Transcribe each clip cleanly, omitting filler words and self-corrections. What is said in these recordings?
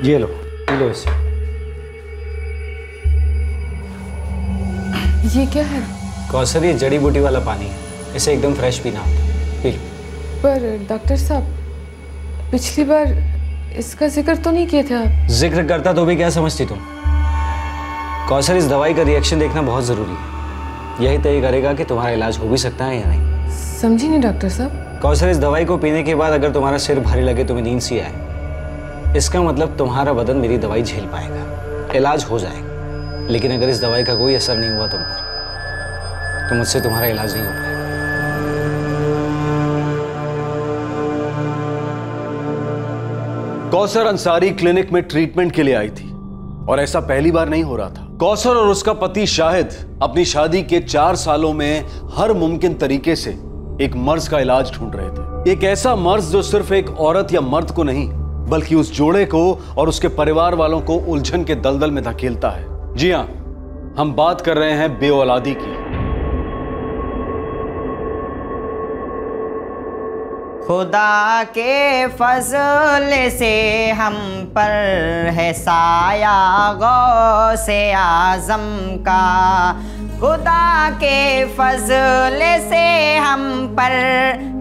ये लो, P low इसे। ये क्या है? कौसर, ये जड़ी बूटी वाला पानी है, इसे एकदम फ्रेश पीना होता। P low. पर डॉक्टर साहब, पिछली बार इसका जिक्र तो नहीं किए थे आप। जिक्र करता तो भी क्या समझती तुम? कौसर, इस दवाई का रिएक्शन देखना बहुत जरूरी है। यही तय करेगा कि तुम्हारा इलाज हो भी सकता है या नहीं। समझी नहीं डॉक्टर साहब। कौसर, इस दवाई को पीने के बाद अगर तुम्हारा सिर भारी लगे, तुम्हें नींद सी आए, इसका मतलब तुम्हारा बदन मेरी दवाई झेल पाएगा, इलाज हो जाएगा। लेकिन अगर इस दवाई का कोई असर नहीं हुआ तुम पर, तो मुझसे तुम्हारा इलाज नहीं हो पाएगा। कौसर अंसारी क्लिनिक में ट्रीटमेंट के लिए आई थी और ऐसा पहली बार नहीं हो रहा था। कौसर और उसका पति शाहिद अपनी शादी के 4 सालों में हर मुमकिन तरीके से एक मर्ज का इलाज ढूंढ रहे थे। एक ऐसा मर्ज जो सिर्फ एक औरत या मर्द को नहीं, बल्कि उस जोड़े को और उसके परिवार वालों को उलझन के दलदल में धकेलता है। जी हां, हम बात कर रहे हैं बेऔलादी की। खुदा के फजल से हम पर है साया गौसे आज़म का। खुदा के फजल से हम पर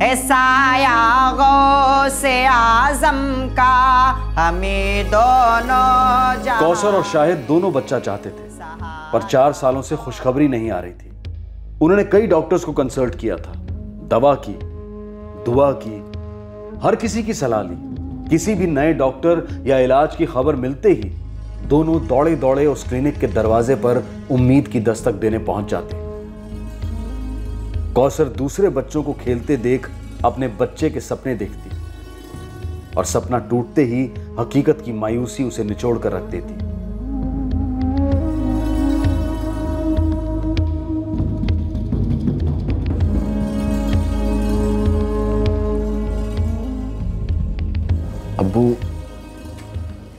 है साया गौसे आज़म का। हमें दोनों कौसर और शाहिद दोनों बच्चा चाहते थे, पर 4 सालों से खुशखबरी नहीं आ रही थी। उन्होंने कई डॉक्टर्स को कंसल्ट किया था, दवा की, दुआ की, हर किसी की सलाह ली। किसी भी नए डॉक्टर या इलाज की खबर मिलते ही दोनों दौड़े दौड़े उस क्लिनिक के दरवाजे पर उम्मीद की दस्तक देने पहुंच जाते। कौसर दूसरे बच्चों को खेलते देख अपने बच्चे के सपने देखती और सपना टूटते ही हकीकत की मायूसी उसे निचोड़ कर रख देती।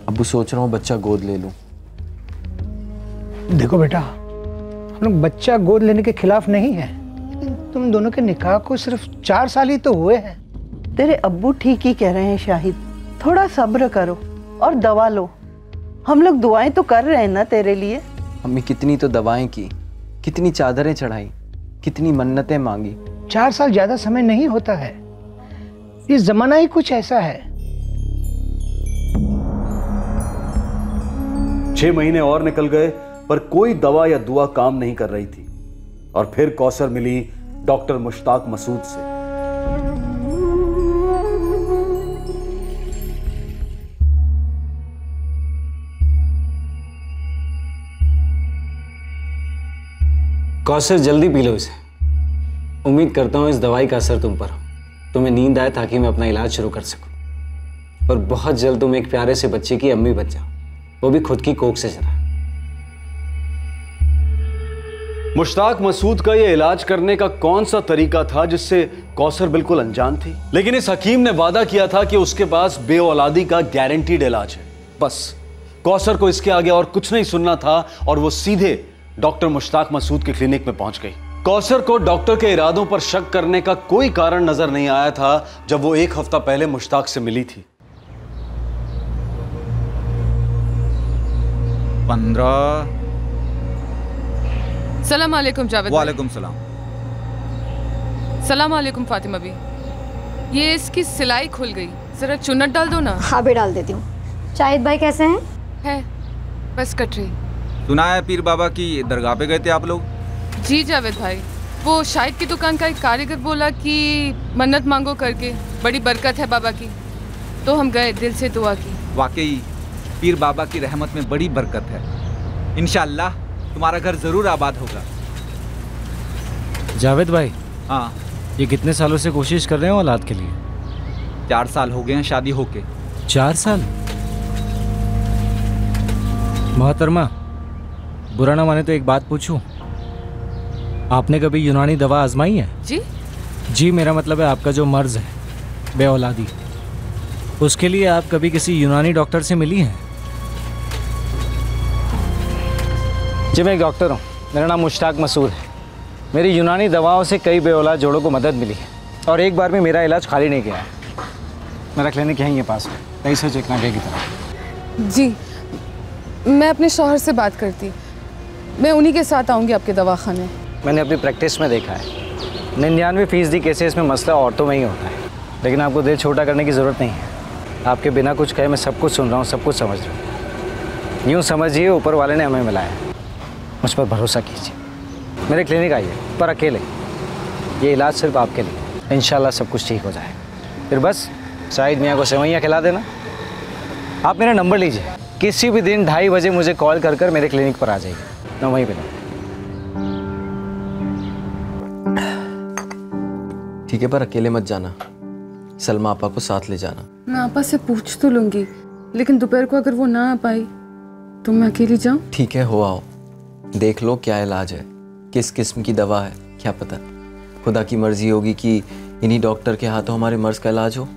अब्बू सोच रहा हूँ बच्चा गोद ले लूं। देखो बेटा, हम लोग बच्चा गोद लेने के खिलाफ नहीं है, लेकिन तुम दोनों के निकाह को सिर्फ 4 साल ही तो हुए हैं। तेरे अब्बू ठीक ही कह रहे हैं शाहिद, थोड़ा सब्र करो और दवा लो। हम लोग दुआएं तो कर रहे हैं ना तेरे लिए। अम्मी, कितनी तो दवाएं की, कितनी चादरें चढ़ाई, कितनी मन्नतें मांगी। 4 साल ज्यादा समय नहीं होता है, ये जमाना ही कुछ ऐसा है। 6 महीने और निकल गए, पर कोई दवा या दुआ काम नहीं कर रही थी। और फिर कौसर मिली डॉक्टर मुश्ताक मसूद से। कौसर, जल्दी पी लो इसे। उम्मीद करता हूं इस दवाई का असर तुम पर हो, तुम्हें नींद आए ताकि मैं अपना इलाज शुरू कर सकूं। और बहुत जल्द तुम एक प्यारे से बच्चे की अम्मी बन जाओ, वो भी खुद की कोख से जरा। मुश्ताक मसूद का यह इलाज करने का कौन सा तरीका था जिससे कौसर बिल्कुल अनजान थी। लेकिन इस हकीम ने वादा किया था कि उसके पास बेऔलादी का गारंटीड इलाज है। बस कौसर को इसके आगे और कुछ नहीं सुनना था और वो सीधे डॉक्टर मुश्ताक मसूद के क्लिनिक में पहुंच गई। कौसर को डॉक्टर के इरादों पर शक करने का कोई कारण नजर नहीं आया था जब वो 1 हफ्ता पहले मुश्ताक से मिली थी। 15। सलाम अलैकुम जावेद। वालेकुम सलाम। सलाम अलैकुम फातिमा भी। ये इसकी सिलाई खुल गई, जरा चुन्नट डाल दो ना। हाँ भी डाल देती हूँ। शाहिद भाई कैसे हैं? है, बस कट रही। सुना है पीर बाबा की दरगाह पे गए थे आप लोग? जी जावेद भाई, वो शाहिद की दुकान का एक कारीगर बोला कि मन्नत मांगो करके, बड़ी बरकत है बाबा की, तो हम गए, दिल से दुआ की। वाकई पीर बाबा की रहमत में बड़ी बरकत है। इंशाअल्लाह तुम्हारा घर जरूर आबाद होगा। जावेद भाई, हाँ, ये कितने सालों से कोशिश कर रहे हो औलाद के लिए? 4 साल हो गए हैं शादी होके। 4 साल? मोहतरमा, बुरा ना माने तो एक बात पूछूं, आपने कभी यूनानी दवा आजमाई है? जी जी, मेरा मतलब है आपका जो मर्ज है बेऔलादी, उसके लिए आप कभी किसी यूनानी डॉक्टर से मिली हैं? जी, मैं एक डॉक्टर हूँ, मेरा नाम मुश्ताक मसूद है। मेरी यूनानी दवाओं से कई बेऔलाद जोड़ों को मदद मिली है और एक बार भी मेरा इलाज खाली नहीं गया है। मेरा क्लिनिक यहीं है पास में, 23 चेकनाके की तरफ। जी, मैं अपने शौहर से बात करती, मैं उन्हीं के साथ आऊँगी आपके दवाखाने। मैंने अपनी प्रैक्टिस में देखा है 99% केसेस में मसला औरतों में ही होता है, लेकिन आपको दिल छोटा करने की ज़रूरत नहीं है। आपके बिना कुछ कहे मैं सब कुछ सुन रहा हूँ, सब कुछ समझ रहा हूँ। यूँ समझिए ऊपर वाले ने हमें मिलाया, मुझ पर भरोसा कीजिए। मेरे क्लिनिक आइए, पर अकेले। ये इलाज सिर्फ आपके लिए, इंशाल्लाह सब कुछ ठीक हो जाए। फिर बस शाहिद मियाँ को सेवइयाँ खिला देना। आप मेरा नंबर लीजिए, किसी भी दिन 2:30 बजे मुझे कॉल कर कर मेरे क्लिनिक पर आ जाइए, मैं वहीं पे हूँ। ठीक है, पर अकेले मत जाना, सलमा आपा को साथ ले जाना। मैं आपा से पूछ तो लूँगी, लेकिन दोपहर को अगर वो ना आ पाई तो मैं अकेली जाऊँ? ठीक है, हो आओ, देख लो क्या इलाज है, किस किस्म की दवा है, क्या पता खुदा की मर्जी होगी कि इन्हीं डॉक्टर के हाथों हमारे मर्ज का इलाज हो।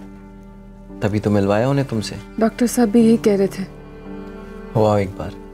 तभी तो मिलवाया उन्हें तुमसे। डॉक्टर साहब भी यही कह रहे थे। हो आओ एक बार।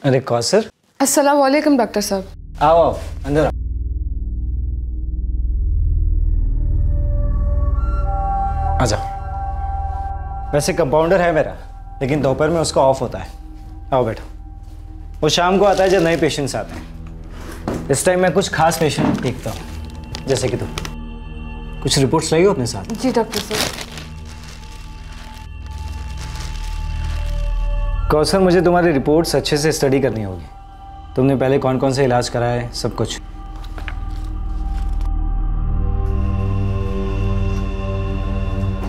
अरे कौसर। अस्सलाम वालेकुम डॉक्टर साहब। आओ आओ अंदर आओ। आजा। वैसे कंपाउंडर है मेरा, लेकिन दोपहर में उसका ऑफ होता है। आओ बैठो। वो शाम को आता है जब नए पेशेंट्स आते हैं। इस टाइम मैं कुछ खास पेशेंट देखता हूँ, जैसे कि तुम। कुछ रिपोर्ट्स लाई हो अपने साथ? जी डॉक्टर साहब। कौसर, मुझे तुम्हारी रिपोर्ट्स अच्छे से स्टडी करनी होगी। तुमने पहले कौन कौन से इलाज कराया है, सब कुछ।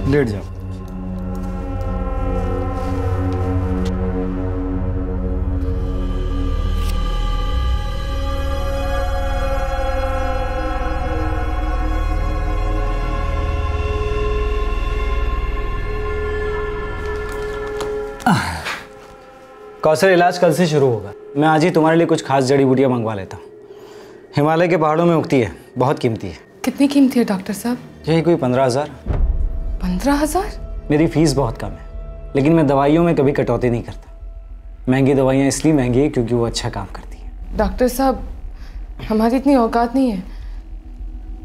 लेट जाओ। कौसर, इलाज कल से शुरू होगा। मैं आज ही तुम्हारे लिए कुछ खास जड़ी बूटियां मंगवा लेता हूँ। हिमालय के पहाड़ों में उगती है, बहुत कीमती है। कितनी कीमती है डॉक्टर साहब? यही कोई 15,000। 15,000? मेरी फीस बहुत कम है, लेकिन मैं दवाइयों में कभी कटौती नहीं करता। महंगी दवाइयाँ इसलिए महंगी है क्योंकि वो अच्छा काम करती है। डॉक्टर साहब, हमारी इतनी औकात नहीं है।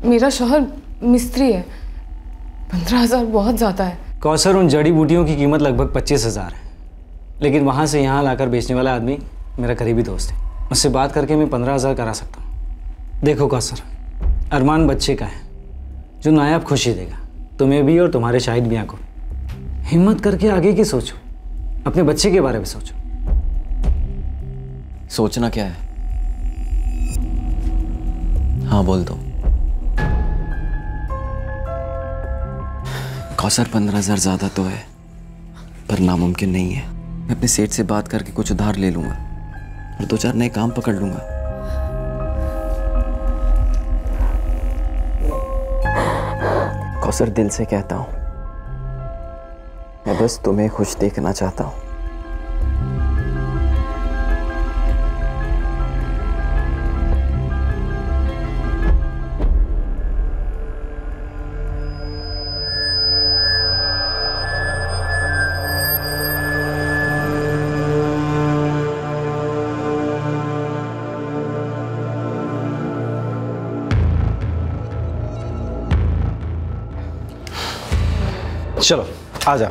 मेरा शौहर मिस्त्री है, 15,000 बहुत ज़्यादा है। कौसर, उन जड़ी बूटियों की कीमत लगभग 25,000 है, लेकिन वहाँ से यहाँ लाकर बेचने वाला आदमी मेरा करीबी दोस्त है। उससे बात करके मैं 15,000 करा सकता हूँ। देखो कौसर, अरमान बच्चे का है जो नायाब खुशी देगा, तुम्हें भी और तुम्हारे शाहिद मियाँ को। हिम्मत करके आगे की सोचो, अपने बच्चे के बारे में सोचो। सोचना क्या है? हाँ बोल दो। कौसर, 15,000 ज्यादा तो है, पर नामुमकिन नहीं है। मैं अपने सेठ से बात करके कुछ उधार ले लूंगा और 2-4 नए काम पकड़ लूंगा। कौसर, दिल से कहता हूं, मैं बस तुम्हें खुश देखना चाहता हूं। चलो आ जा।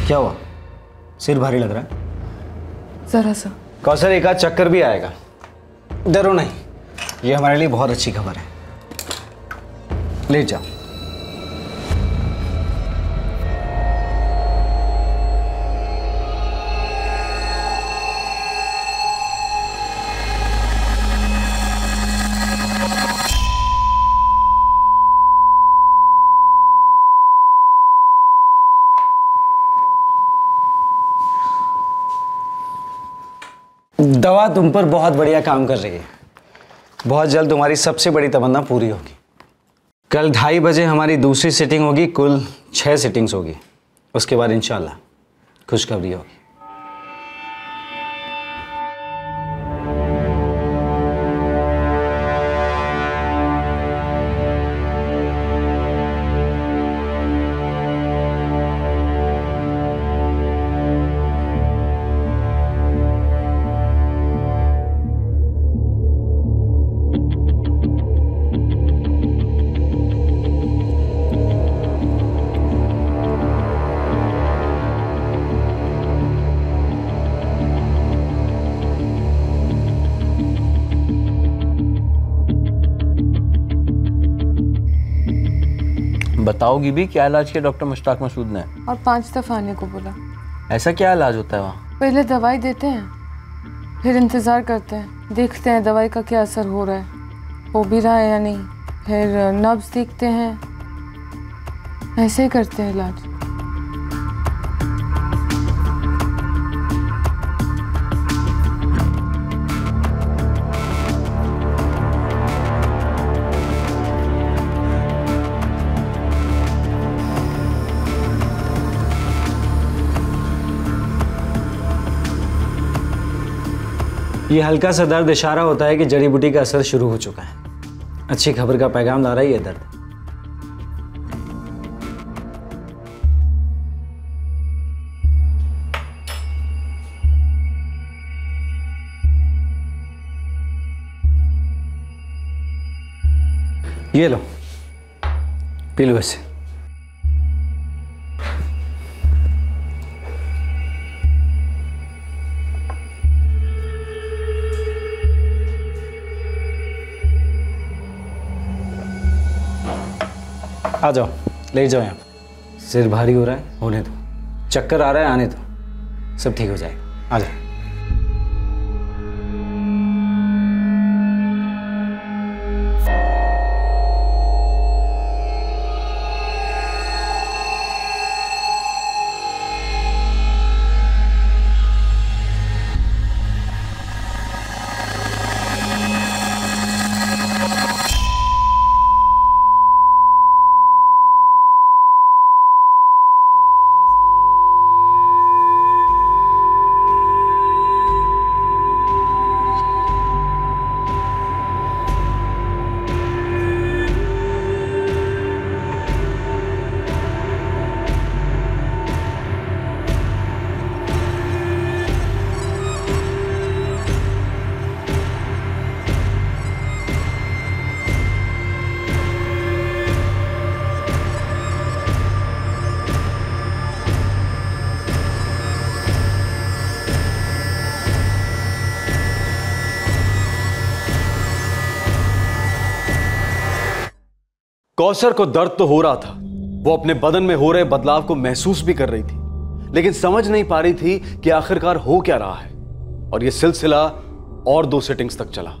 क्या हुआ? सिर भारी लग रहा है? जरा सा। कौसर, एक आध चक्कर भी आएगा, डरो नहीं। ये हमारे लिए बहुत अच्छी खबर है। लेट जाओ। दवा तुम पर बहुत बढ़िया काम कर रही है। बहुत जल्द तुम्हारी सबसे बड़ी तमन्ना पूरी होगी। कल 2:30 बजे हमारी दूसरी सिटिंग होगी। कुल 6 सिटिंग्स होगी। उसके बाद इंशाल्लाह खुशखबरी होगी। बताओगी भी क्या इलाज किया डॉक्टर मुश्ताक मसूद ने? और 5 दफ़ा आने को बोला। ऐसा क्या इलाज होता है वहाँ? पहले दवाई देते हैं, फिर इंतज़ार करते हैं, देखते हैं दवाई का क्या असर हो रहा है, हो भी रहा है या नहीं। फिर नब्ज देखते हैं, ऐसे ही करते हैं इलाज। ये हल्का सा दर्द इशारा होता है कि जड़ी बूटी का असर शुरू हो चुका है। अच्छी खबर का पैगाम ला रहा है ये दर्द। ये लो, पी लो इसे। आ जाओ, ले जाओ यहाँ। सिर भारी हो रहा है, होने दो। चक्कर आ रहा है, आने दो। सब ठीक हो जाएगा। आ जाओ। कौसर को दर्द तो हो रहा था, वो अपने बदन में हो रहे बदलाव को महसूस भी कर रही थी, लेकिन समझ नहीं पा रही थी कि आखिरकार हो क्या रहा है। और यह सिलसिला और 2 सिटिंग्स तक चला।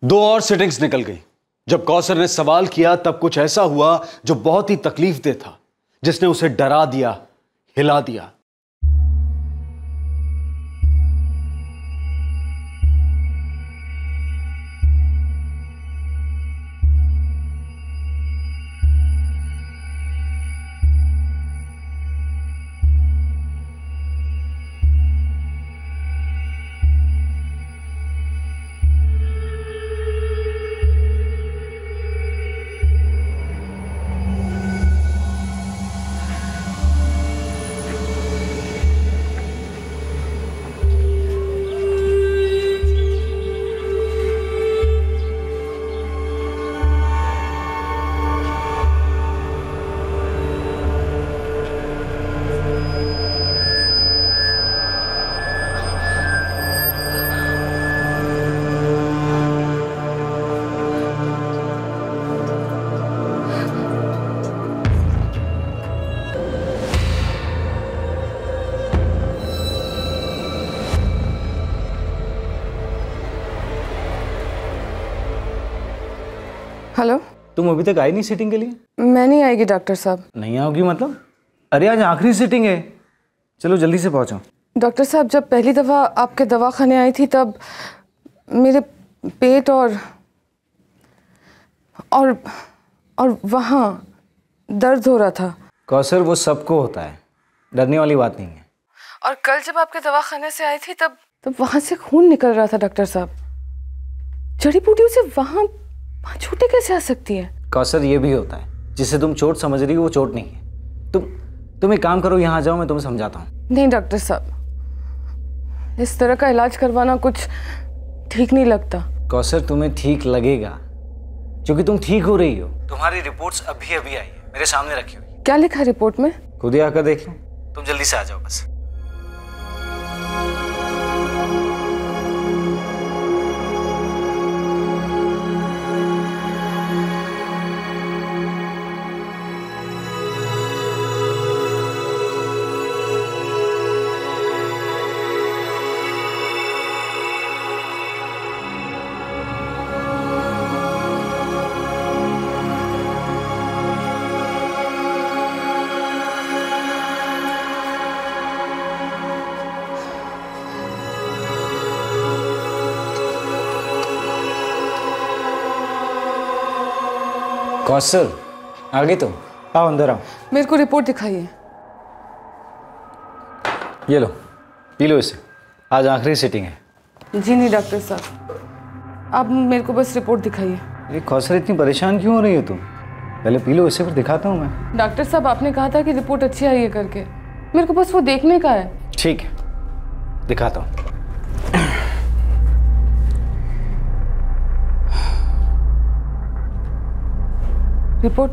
दो और सिटिंग्स निकल गई। जब कौसर ने सवाल किया तब कुछ ऐसा हुआ जो बहुत ही तकलीफदेह था, जिसने उसे डरा दिया, हिला दिया। हेलो। तुम अभी तक आई नहीं सिटिंग के लिए? मैं नहीं आएगी डॉक्टर साहब। नहीं आओगी मतलब? अरे आज आखिरी सिटिंग है, चलो जल्दी से पहुंचो। डॉक्टर साहब, जब पहली दफ़ा आपके दवाखाने आई थी तब मेरे पेट और वहाँ दर्द हो रहा था। कौसर, वो सबको होता है, डरने वाली बात नहीं है। और कल जब आपके दवाखाने से आई थी तब वहाँ से खून निकल रहा था डॉक्टर साहब। जड़ी बूटियों से वहाँ छूटे कैसे आ सकती है? कौसर, ये भी होता है, जिसे तुम चोट समझ रही हो वो चोट नहीं है। तुम एक काम करो, यहाँ आ जाओ, मैं तुम्हें समझाता हूँ। नहीं डॉक्टर साहब, इस तरह का इलाज करवाना कुछ ठीक नहीं लगता। कौसर, तुम्हें ठीक लगेगा क्योंकि तुम ठीक हो रही हो। तुम्हारी रिपोर्ट्स अभी अभी आई है, मेरे सामने रखी हुई। क्या लिखा है रिपोर्ट में? खुद ही आकर देख लो। तुम जल्दी से आ जाओ बस। कौसर, आ गई तुम? आओ अंदर आओ। मेरे को रिपोर्ट दिखाइए। ये लो, पी लो इसे, आज आखिरी सिटिंग है। जी नहीं डॉक्टर साहब, आप मेरे को बस रिपोर्ट दिखाइए। ये कौसर, इतनी परेशान क्यों हो रही हो तुम? पहले पी लो इसे, फिर दिखाता हूँ मैं। डॉक्टर साहब, आपने कहा था कि रिपोर्ट अच्छी आई है करके, मेरे को बस वो देखने का है। ठीक है, दिखाता हूँ। रिपोर्ट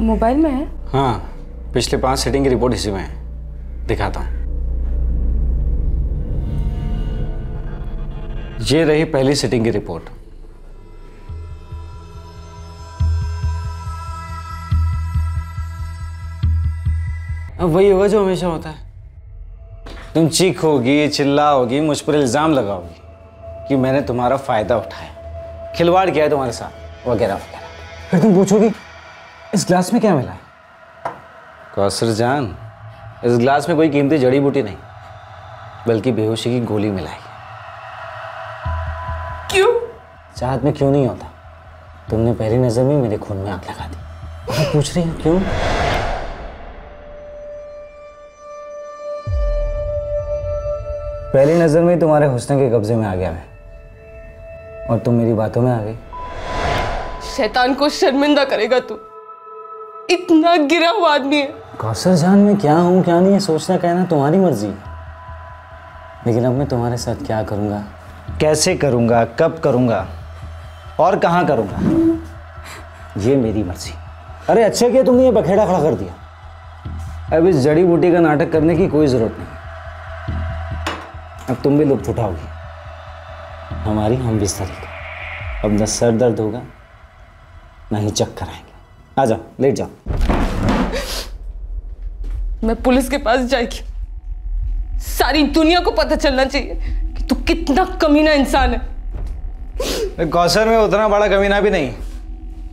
मोबाइल में है? हाँ, पिछले 5 सिटिंग की रिपोर्ट इसी में है, दिखाता हूँ। ये रही पहली सिटिंग की रिपोर्ट। अब वही होगा जो हमेशा होता है। तुम चीखोगी, चिल्लाओगी, मुझ पर इल्जाम लगाओगी कि मैंने तुम्हारा फायदा उठाया, खिलवाड़ किया है तुम्हारे साथ, वगैरह वगैरह। फिर तुम पूछोगी इस ग्लास में क्या मिला है? कौसर जान, इस ग्लास में कोई कीमती जड़ी बूटी नहीं, बल्कि बेहोशी की गोली मिलाई है। क्यों? चाहत में क्यों नहीं होता, तुमने पहली नजर में मेरे खून में आग लगा दी। और पूछ रही हो क्यों? पहली नजर में तुम्हारे हुस्न के कब्जे में आ गया मैं, और तुम मेरी बातों में आ गई। शैतान को शर्मिंदा करेगा तू, इतना गिरा हुआ आदमी है। कौसर जान, मैं क्या हूँ क्या नहीं है सोचना कहना तुम्हारी मर्जी, लेकिन अब मैं तुम्हारे साथ क्या करूँगा, कैसे करूँगा, कब करूँगा और कहाँ करूँगा, ये मेरी मर्जी। अरे अच्छा किया तुमने ये बखेड़ा खड़ा कर दिया। अब इस जड़ी बूटी का नाटक करने की कोई ज़रूरत नहीं। अब तुम भी लुत्फ उठाओगी हमारी हम बिस्तरी का। अब न सर दर्द होगा, ना ही चक्कर आएंगे। आ जाओ, लेट जाओ। मैं पुलिस के पास जाएगी, सारी दुनिया को पता चलना चाहिए कि तू कितना कमीना इंसान है। कौसर में उतना बड़ा कमीना भी नहीं।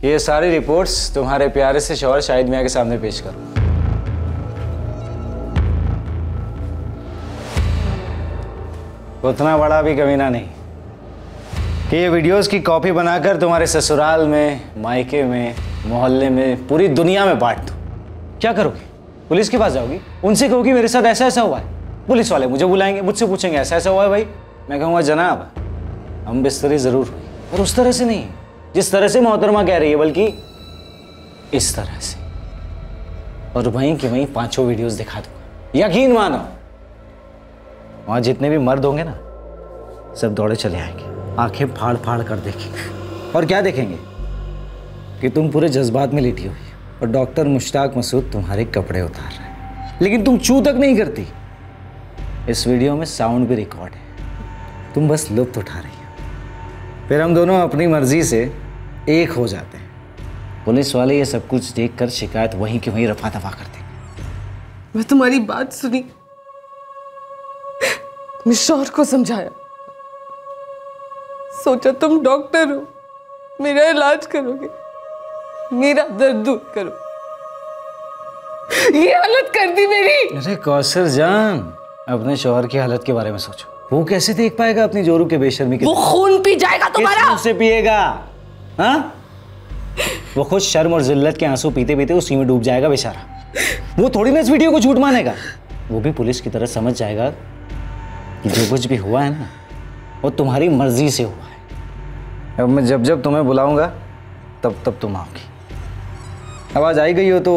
ये सारी रिपोर्ट्स तुम्हारे प्यारे से शौहर शाहिद मियां के सामने पेश करो। उतना बड़ा भी कमीना नहीं कि ये वीडियोस की कॉपी बनाकर तुम्हारे ससुराल में, मायके में, मोहल्ले में, पूरी दुनिया में बांट दो। क्या करोगे? पुलिस के पास जाओगी, उनसे कहोगी मेरे साथ ऐसा ऐसा हुआ है। पुलिस वाले मुझे बुलाएंगे, मुझसे पूछेंगे ऐसा ऐसा हुआ है भाई। मैं कहूँगा जनाब हम बिस्तरी ज़रूर हुई, और उस तरह से नहीं जिस तरह से मोहतरमा कह रही है, बल्कि इस तरह से। और वहीं की वहीं 5 वीडियोस दिखा दूंगा, यकीन मानो। वहाँ जितने भी मर्द होंगे ना, सब दौड़े चले आएंगे, आंखें फाड़ फाड़ कर देखेंगे। और क्या देखेंगे कि तुम पूरे जज्बात में लेटी हुई और डॉक्टर मुश्ताक मसूद तुम्हारे कपड़े उतार रहे हैं, लेकिन तुम चू तक नहीं करती। इस वीडियो में साउंड भी रिकॉर्ड है, तुम बस लुत्फ उठा रही हो। फिर हम दोनों अपनी मर्जी से एक हो जाते हैं। पुलिस वाले ये सब कुछ देखकर शिकायत वहीं की वहीं रफा दफा कर देंगे। मैं तुम्हारी बात सुनी, मैं शौहर को समझाया, सोचा तुम डॉक्टर हो, मेरा इलाज करोगे, मेरा दर्द दूर करो। ये हालत कर दी मेरी। अरे कौसर जान, अपने शौहर की हालत के बारे में सोचो। वो कैसे देख पाएगा अपनी जोरू के बेशर्मी के? वो खून पी जाएगा तुम्हारा। किस से पिएगा? हाँ, वो खुद शर्म और जिल्लत के आंसू पीते पीते उसी में डूब जाएगा बेचारा। वो थोड़ी ना इस वीडियो को झूठ मानेगा। वो भी पुलिस की तरह समझ जाएगा कि जो कुछ भी हुआ है ना, वो तुम्हारी मर्जी से हुआ है। अब मैं जब जब तुम्हें बुलाऊंगा तब तब तुम आओगी। आवाज आई गई हो तो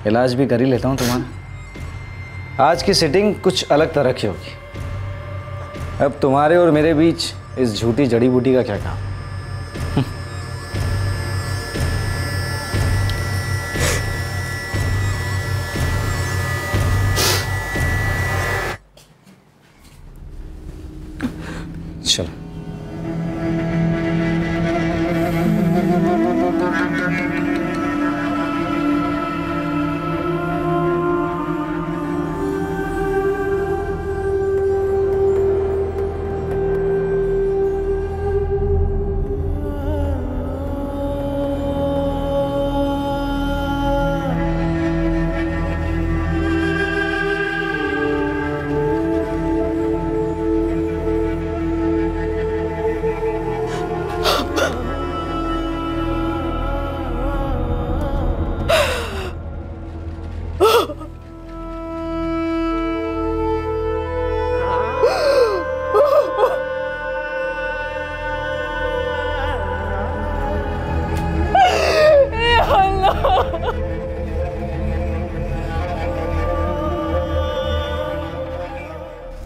इलाज भी कर ही लेता हूँ तुम्हारा। आज की सिटिंग कुछ अलग तरह की होगी। अब तुम्हारे और मेरे बीच इस झूठी जड़ी बूटी का क्या काम? चलो।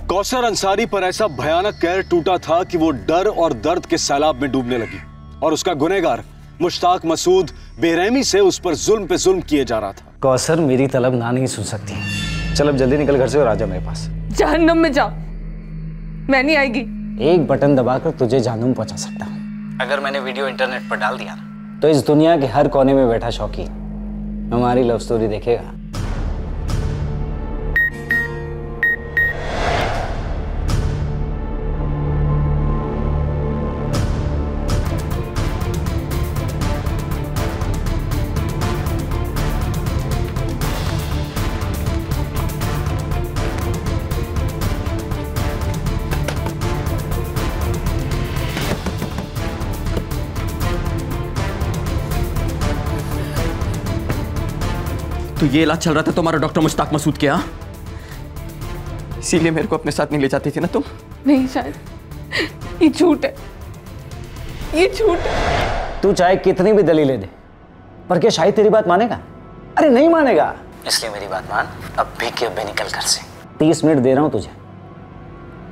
कौसर अंसारी पर ऐसा भयानक कहर टूटा था कि वो डर और दर्द के सैलाब में डूबने लगी और उसका गुनहगार मुश्ताक मसूद बेरहमी से उस पर जुल्म पे जुल्म किए जा रहा था। कौसर मेरी तलब ना नहीं सुन सकती। चल अब जल्दी निकल घर से और आजा मेरे पास। जहन्नम में जाओ, मैं नहीं आएगी। एक बटन दबाकर तुझे जहन्नुम पहुंचा सकता हूँ। अगर मैंने वीडियो इंटरनेट पर डाल दिया ना, तो इस दुनिया के हर कोने में बैठा शौकी हमारी लव स्टोरी देखेगा। तो ये इलाज चल रहा था तुम्हारा डॉक्टर मुश्ताक मसूद के यहाँ, इसीलिए मेरे को अपने साथ नहीं ले जाती थी ना तुम? नहीं शायद, ये झूठ है, ये झूठ है। तू चाहे कितनी भी दलीलें दे, पर क्या शाहिद तेरी बात मानेगा? अरे नहीं मानेगा। इसलिए मेरी बात मान, अब भी के अब्बे निकल घर से। 30 मिनट दे रहा हूं तुझे।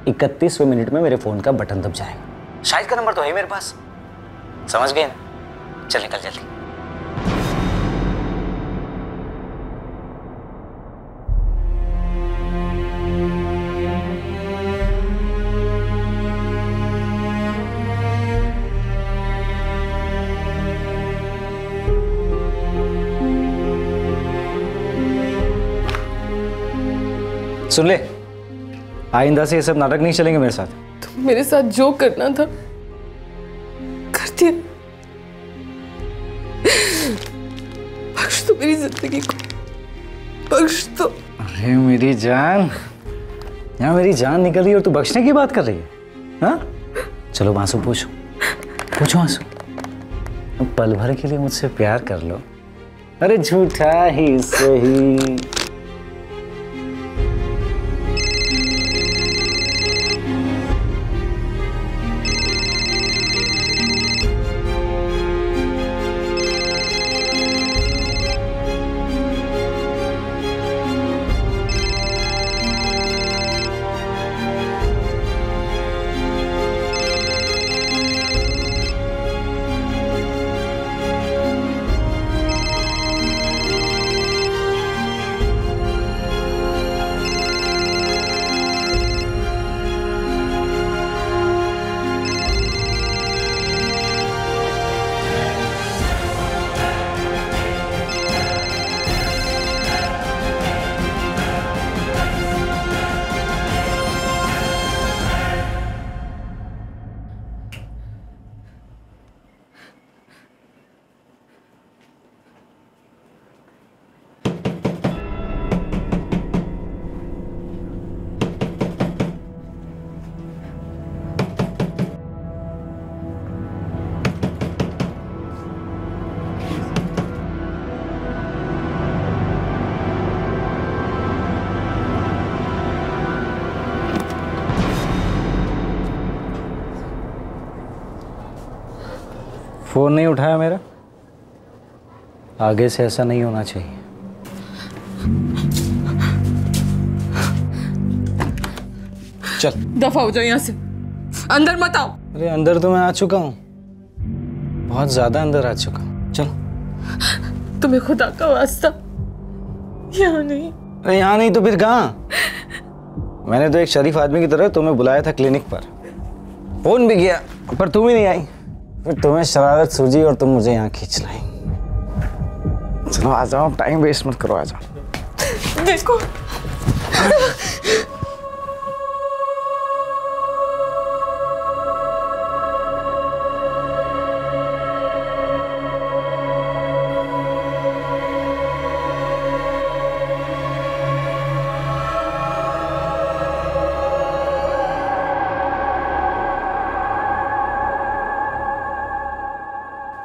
31वें मिनट में मेरे फोन का बटन दब जाएगा। शाहिद का नंबर तो है मेरे पास, समझ गए ना? चल निकल जल्दी। सुन ले, आइंदा से ये सब नाटक नहीं चलेंगे मेरे साथ। तुम मेरे साथ जो करना था कर दिया। बख्श दो मेरी जिंदगी को, बख्श दो। अरे मेरी जान, यहाँ मेरी जान निकल रही है और तू बख्शने की बात कर रही है? हाँ, चलो आंसू पूछो, पूछो आंसू। पल भर के लिए मुझसे प्यार कर लो। अरे झूठा ही सही। फोन नहीं उठाया मेरा? आगे से ऐसा नहीं होना चाहिए। चल दफा हो जाओ यहाँ से, अंदर मत आओ। अरे अंदर तो मैं आ चुका हूँ, बहुत ज्यादा अंदर आ चुका हूँ। चल। तुम्हें खुदा का वास्ता यहाँ नहीं। अरे यहाँ नहीं तो फिर कहाँ? मैंने तो एक शरीफ आदमी की तरह तुम्हें बुलाया था क्लिनिक पर, फोन भी किया पर तुम ही नहीं आई। फिर तुम्हें शरारत सूझी और तुम मुझे यहाँ खींच लाई। चलो आ जाओ, टाइम वेस्ट मत करो, आ जाओ। देखो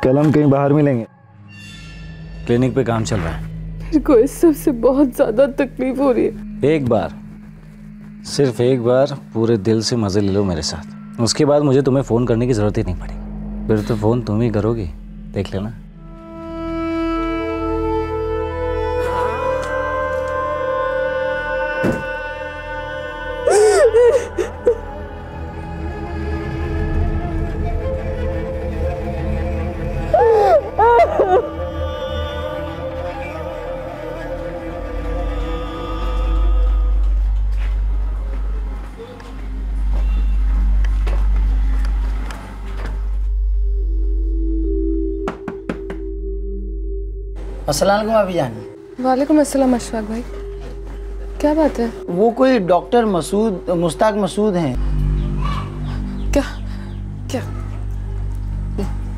कल हम कहीं बाहर मिलेंगे, क्लिनिक पे काम चल रहा है। मेरे को इस सब से बहुत ज्यादा तकलीफ हो रही है। एक बार, सिर्फ एक बार पूरे दिल से मजे ले लो मेरे साथ, उसके बाद मुझे तुम्हें फोन करने की जरूरत ही नहीं पड़ेगी। फिर तो फोन तुम ही करोगी, देख लेना। अस्सलाम वालेकुम अभी जान। वालेकुम अस्सलाम अशफाक भाई, क्या बात है? वो कोई डॉक्टर मुश्ताक मसूद हैं। क्या क्या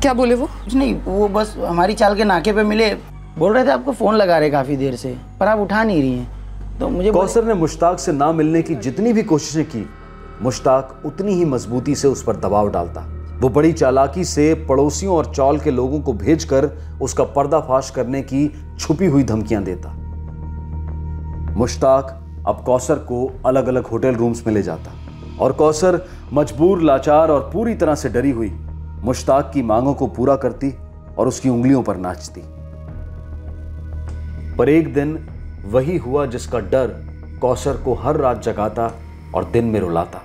क्या बोले वो? कुछ नहीं, वो बस हमारी चाल के नाके पे मिले, बोल रहे थे आपको फ़ोन लगा रहे काफ़ी देर से, पर आप उठा नहीं रही हैं। तो मुझे कौसर ने मुश्ताक से ना मिलने की जितनी भी कोशिशें की, मुश्ताक उतनी ही मजबूती से उस पर दबाव डालता। वो बड़ी चालाकी से पड़ोसियों और चौल के लोगों को भेजकर उसका पर्दाफाश करने की छुपी हुई धमकियां देता। मुश्ताक अब कौसर को अलग अलग होटल रूम्स में ले जाता और कौसर मजबूर, लाचार और पूरी तरह से डरी हुई मुश्ताक की मांगों को पूरा करती और उसकी उंगलियों पर नाचती। पर एक दिन वही हुआ जिसका डर कौसर को हर रात जगाता और दिन में रुलाता।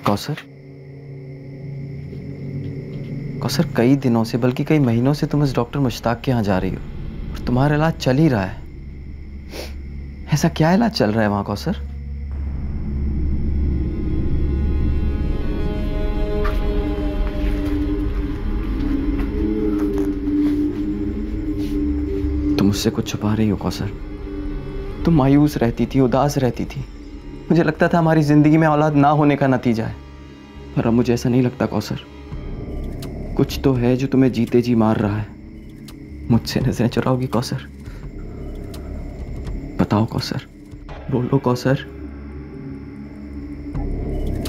कौसर, कई दिनों से, बल्कि कई महीनों से तुम इस डॉक्टर मुश्ताक के यहाँ जा रही हो और तुम्हारा इलाज चल ही रहा है। ऐसा क्या इलाज चल रहा है वहां कौसर? तुम मुझसे कुछ छुपा रही हो कौसर। तुम मायूस रहती थी, उदास रहती थी। मुझे लगता था हमारी जिंदगी में औलाद ना होने का नतीजा है, पर अब मुझे ऐसा नहीं लगता कौसर। कुछ तो है जो तुम्हें जीते जी मार रहा है। मुझसे नजरें चुराओगी कौसर? बताओ कौसर, बोलो कौसर।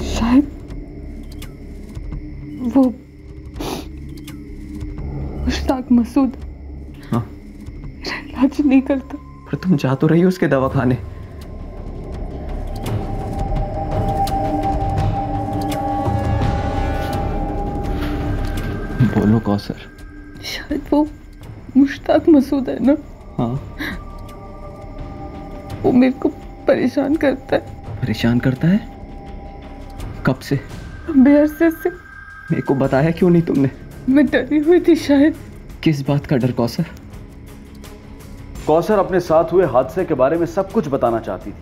शायद वो मुश्ताक मसूद हाँ, इलाज नहीं करता। पर तुम जा तो रही हो उसके दवाखाने। बोलो कौसर। शायद वो मुश्ताक मसूद है ना? हाँ। वो मेरे को परेशान करता है। परेशान करता है? कब से? बेअर्से से। मेरे को बताया क्यों नहीं तुमने? मैं डरी हुई थी शायद। किस बात का डर कौसर? कौसर अपने साथ हुए हादसे के बारे में सब कुछ बताना चाहती थी,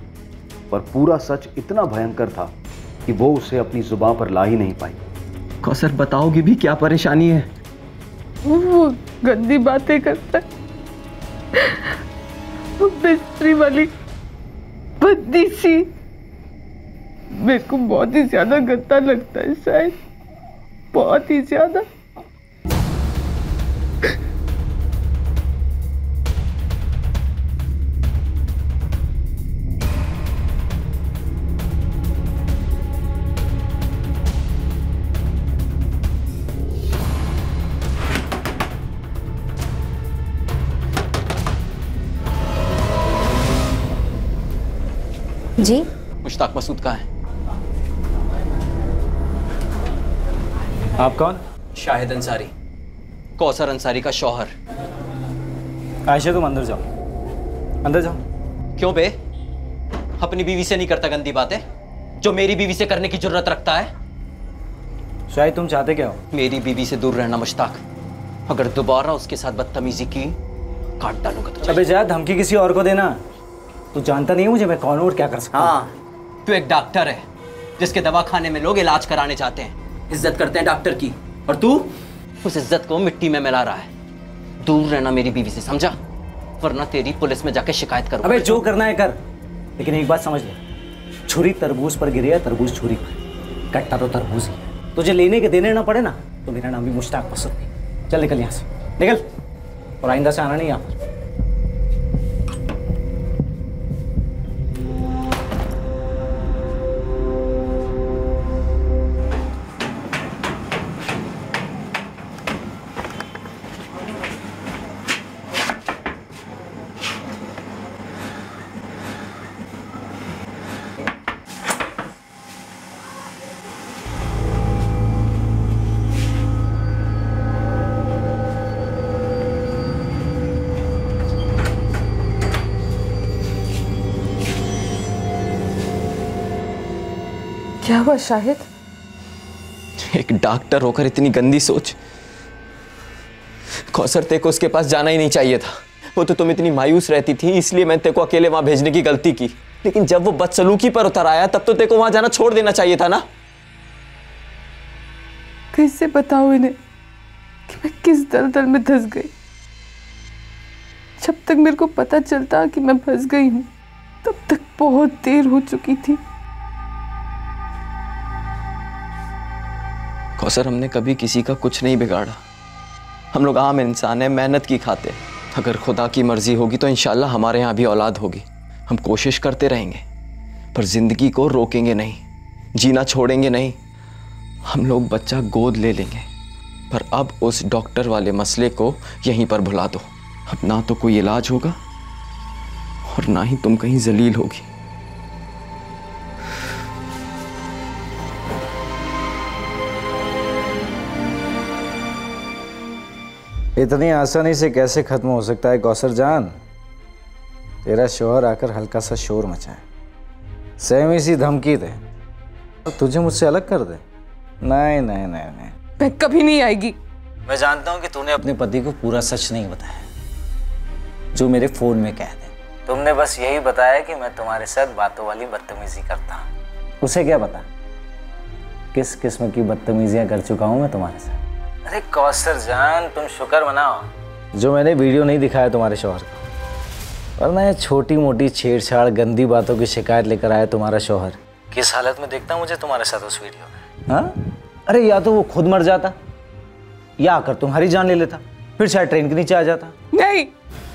पर पूरा सच इतना भयंकर था कि वो उसे अपनी जुबान पर ला ही नहीं पाई। कौसर, बताओगी भी क्या परेशानी है? वो गंदी बातें करता है, वो बिस्तरी वाली बद्दी सी। मेरे को बहुत ही ज्यादा गंदा लगता है, शायद बहुत ही ज्यादा। जी? मुश्ताक मसूद कहाँ है? आप कौन? शाहिद अंसारी, कौसर अंसारी का शौहर। आयशा तुम अंदर जाओ, अंदर जाओ। क्यों बे? अपनी बीवी से नहीं करता गंदी बातें जो मेरी बीवी से करने की जरूरत रखता है? शायद तुम चाहते क्या हो? मेरी बीवी से दूर रहना मुश्ताक। अगर दोबारा उसके साथ बदतमीजी की काट डालूंगा तुझे। अबे जा, धमकी किसी और को देना। तू जानता नहीं मुझे मैं कौन हूं और क्या कर सकता हूं। हाँ, तू एक डॉक्टर है जिसके दवाखाने में लोग इलाज कराने जाते हैं, इज्जत करते हैं डॉक्टर की, और तू उस इज्जत को मिट्टी में मिला रहा है। दूर रहना मेरी बीवी से, समझा? वरना तेरी पुलिस में जाके शिकायत करूंगा। अबे जो करना है कर, लेकिन एक बात समझ ले, छुरी तरबूज पर गिरे या तरबूज छुरी पर, कट्टा तो तरबूज ही है। तुझे लेने के देने ना पड़े ना तो मेरा नाम भी मुश्ताक मसूद नहीं। चल निकल यहाँ से, निकल, और आइंदा से आना नहीं यहाँ पर। क्या हुआ शाहिद? एक डॉक्टर होकर इतनी गंदी सोच। कौसर, तेरे को उसके पास जाना ही नहीं चाहिए था। वो तो तुम इतनी मायूस रहती थी इसलिए मैंने तेरे को अकेले वहां भेजने की गलती की, लेकिन जब वो बदसलूकी पर उतर आया तब तो तेरे को वहां जाना छोड़ देना चाहिए था ना। कैसे बताऊं इन्हें कि मैं किस दलदल में धंस गई? जब तक मेरे को पता चलता कि मैं फंस गई हूं तब तक बहुत देर हो चुकी थी। कौसर, हमने कभी किसी का कुछ नहीं बिगाड़ा। हम लोग आम इंसान हैं, मेहनत की खाते। अगर खुदा की मर्जी होगी तो इंशाल्लाह हमारे यहाँ भी औलाद होगी। हम कोशिश करते रहेंगे पर जिंदगी को रोकेंगे नहीं, जीना छोड़ेंगे नहीं। हम लोग बच्चा गोद ले लेंगे, पर अब उस डॉक्टर वाले मसले को यहीं पर भुला दो। अब ना तो कोई इलाज होगा और ना ही तुम कहीं जलील होगी। इतनी आसानी से कैसे खत्म हो सकता है कौसर जान? तेरा शौहर आकर हल्का सा शोर मचाए, सहमी सी धमकी दे तो तुझे मुझसे अलग कर दे। नहीं नहीं नहीं नहीं, मैं कभी नहीं आएगी। मैं जानता हूँ कि तूने अपने पति को पूरा सच नहीं बताया जो मेरे फोन में कह दे। तुमने बस यही बताया कि मैं तुम्हारे साथ बातों वाली बदतमीजी करता हूँ। उसे क्या पता किस किस्म की बदतमीजियां कर चुका हूँ मैं तुम्हारे साथ। अरे कौसर जान, तुम शुक्र मनाओ जो मैंने वीडियो नहीं दिखाया तुम्हारे शौहर को, वरना ये छोटी मोटी छेड़छाड़ गंदी बातों की शिकायत लेकर आया तुम्हारा शौहर। किस हालत में देखता मुझे तुम्हारे साथ उस वीडियो में। हाँ, अरे या तो वो खुद मर जाता या आकर तुम्हारी जान ले लेता, फिर शायद ट्रेन के नीचे आ जाता। नहीं,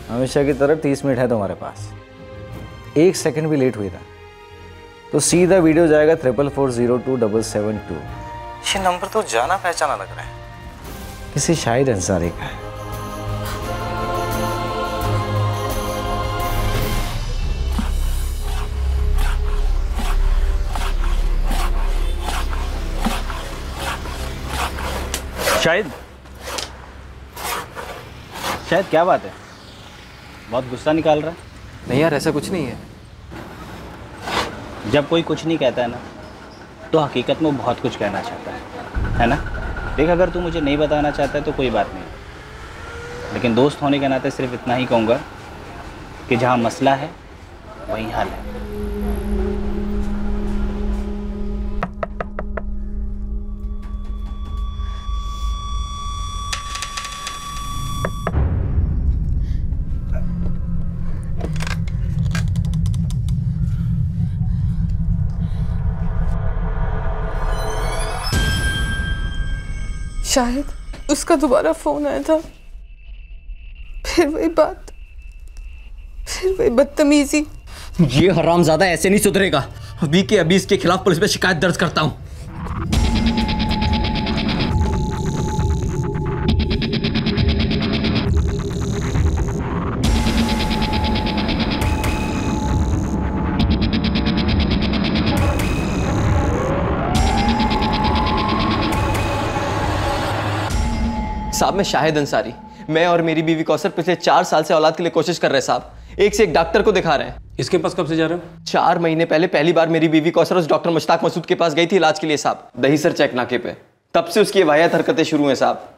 हमेशा की तरह 30 मिनट है तुम्हारे पास। 1 सेकंड भी लेट हुई था तो सीधा वीडियो जाएगा 44402772। ये नंबर तो जाना पहचाना लग रहा है, किसी शाहिद अंसारी का है। शाहिद, शायद क्या बात है? बहुत गुस्सा निकाल रहा है। नहीं यार, ऐसा कुछ नहीं है। जब कोई कुछ नहीं कहता है ना तो हकीकत में वो बहुत कुछ कहना चाहता है ना? देख, अगर तू मुझे नहीं बताना चाहता है तो कोई बात नहीं, लेकिन दोस्त होने के नाते सिर्फ इतना ही कहूँगा कि जहाँ मसला है वहीं हल है। शायद उसका दोबारा फोन आया था, फिर वही बात, फिर वही बदतमीजी। ये हरामजादा ऐसे नहीं सुधरेगा। अभी के अभी इसके खिलाफ पुलिस में शिकायत दर्ज करता हूं। साहब मैं शाहिद अंसारी, मैं और मेरी बीवी कौसर पिछले 4 साल से औलाद के लिए कोशिश कर रहे हैं साहब। एक से एक डॉक्टर को दिखा रहे हैं। इसके पास कब से जा रहे हो? 4 महीने पहले पहली बार मेरी बीवी कौसर उस डॉक्टर मुश्ताक मसूद के पास गई थी इलाज के लिए साहब, दहीसर चेक नाके पे। तब से उसकी वाहियात हरकतें शुरू हैं साहब।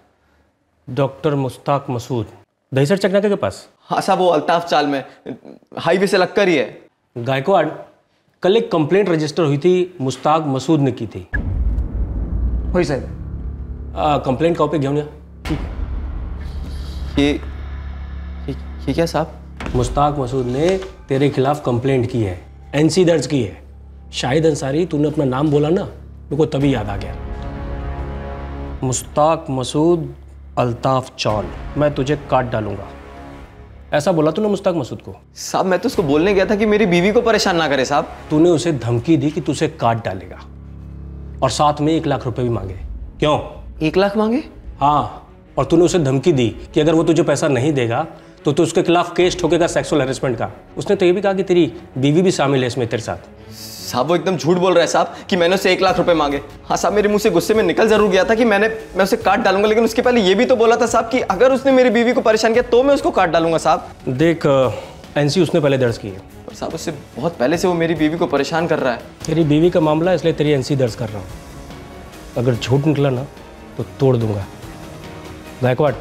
डॉक्टर मुश्ताक मसूद दहीसर चेक नाके के पास? हाँ साहब, वो अल्ताफ चाल में हाईवे से लगकर ही है। गायकवाड़, कल एक कंप्लेंट रजिस्टर हुई थी, मुश्ताक मसूद ने की थी। वही साहब। कंप्लेंट कॉपी घेऊन या। ये क्या साहब? मुश्ताक मसूद ने तेरे खिलाफ कंप्लेंट की है, एनसी दर्ज की है। शाहिद अंसारी, तूने अपना नाम बोला ना, मेरे को तभी याद आ गया। मुश्ताक मसूद, अल्ताफ चौल, मैं तुझे काट डालूंगा, ऐसा बोला तूने मुश्ताक मसूद को? साहब मैं तो उसको बोलने गया था कि मेरी बीवी को परेशान ना करे साहब। तूने उसे धमकी दी कि तुझे काट डालेगा और साथ में 1 लाख रुपए भी मांगे। क्यों? 1 लाख मांगे? हाँ, और तूने उसे धमकी दी कि अगर वो तुझे पैसा नहीं देगा तो तू उसके खिलाफ केस ठोकेगा सेक्सुअल हैरेसमेंट का। उसने तो ये भी कहा कि तेरी बीवी भी शामिल है इसमें तेरे साथ। साहब वो एकदम झूठ बोल रहा है साहब कि मैंने उसे 1 लाख रुपए मांगे। हाँ साहब, मेरे मुंह से गुस्से में निकल जरूर गया था कि मैं उसे काट डालूंगा, लेकिन उसके पहले ये भी तो बोला था साहब कि अगर उसने मेरी बीवी को परेशान किया तो मैं उसको काट डालूंगा साहब। देख, एनसी उसने पहले दर्ज की है। और साहब उससे बहुत पहले से वो मेरी बीवी को परेशान कर रहा है। तेरी बीवी का मामला, इसलिए तेरी एनसी दर्ज कर रहा हूँ। अगर झूठ निकला ना तो तोड़ दूंगा। गायकवाड़,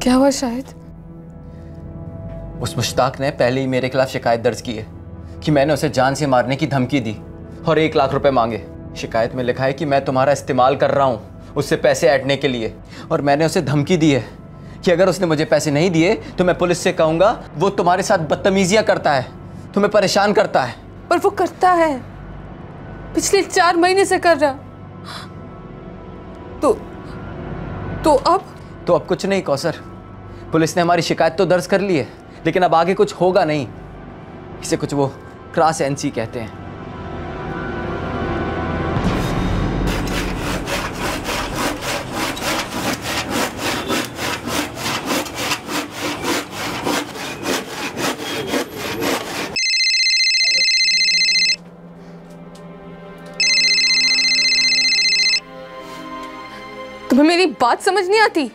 क्या हुआ शाहिद? उस मुश्ताक ने पहले ही मेरे खिलाफ शिकायत दर्ज की है कि मैंने उसे जान से मारने की धमकी दी और 1 लाख रुपए मांगे। शिकायत में लिखा है कि मैं तुम्हारा इस्तेमाल कर रहा हूँ उससे पैसे ऐंठने के लिए, और मैंने उसे धमकी दी है कि अगर उसने मुझे पैसे नहीं दिए तो मैं पुलिस से कहूँगा वो तुम्हारे साथ बदतमीजियाँ करता है, तुम्हें परेशान करता है। पर वो करता है, पिछले 4 महीने से कर रहा। तो अब कुछ नहीं कौसर, पुलिस ने हमारी शिकायत तो दर्ज कर ली है, लेकिन अब आगे कुछ होगा नहीं। इसे कुछ वो क्रॉस एनसी कहते हैं। तुम्हें मेरी बात समझ नहीं आती?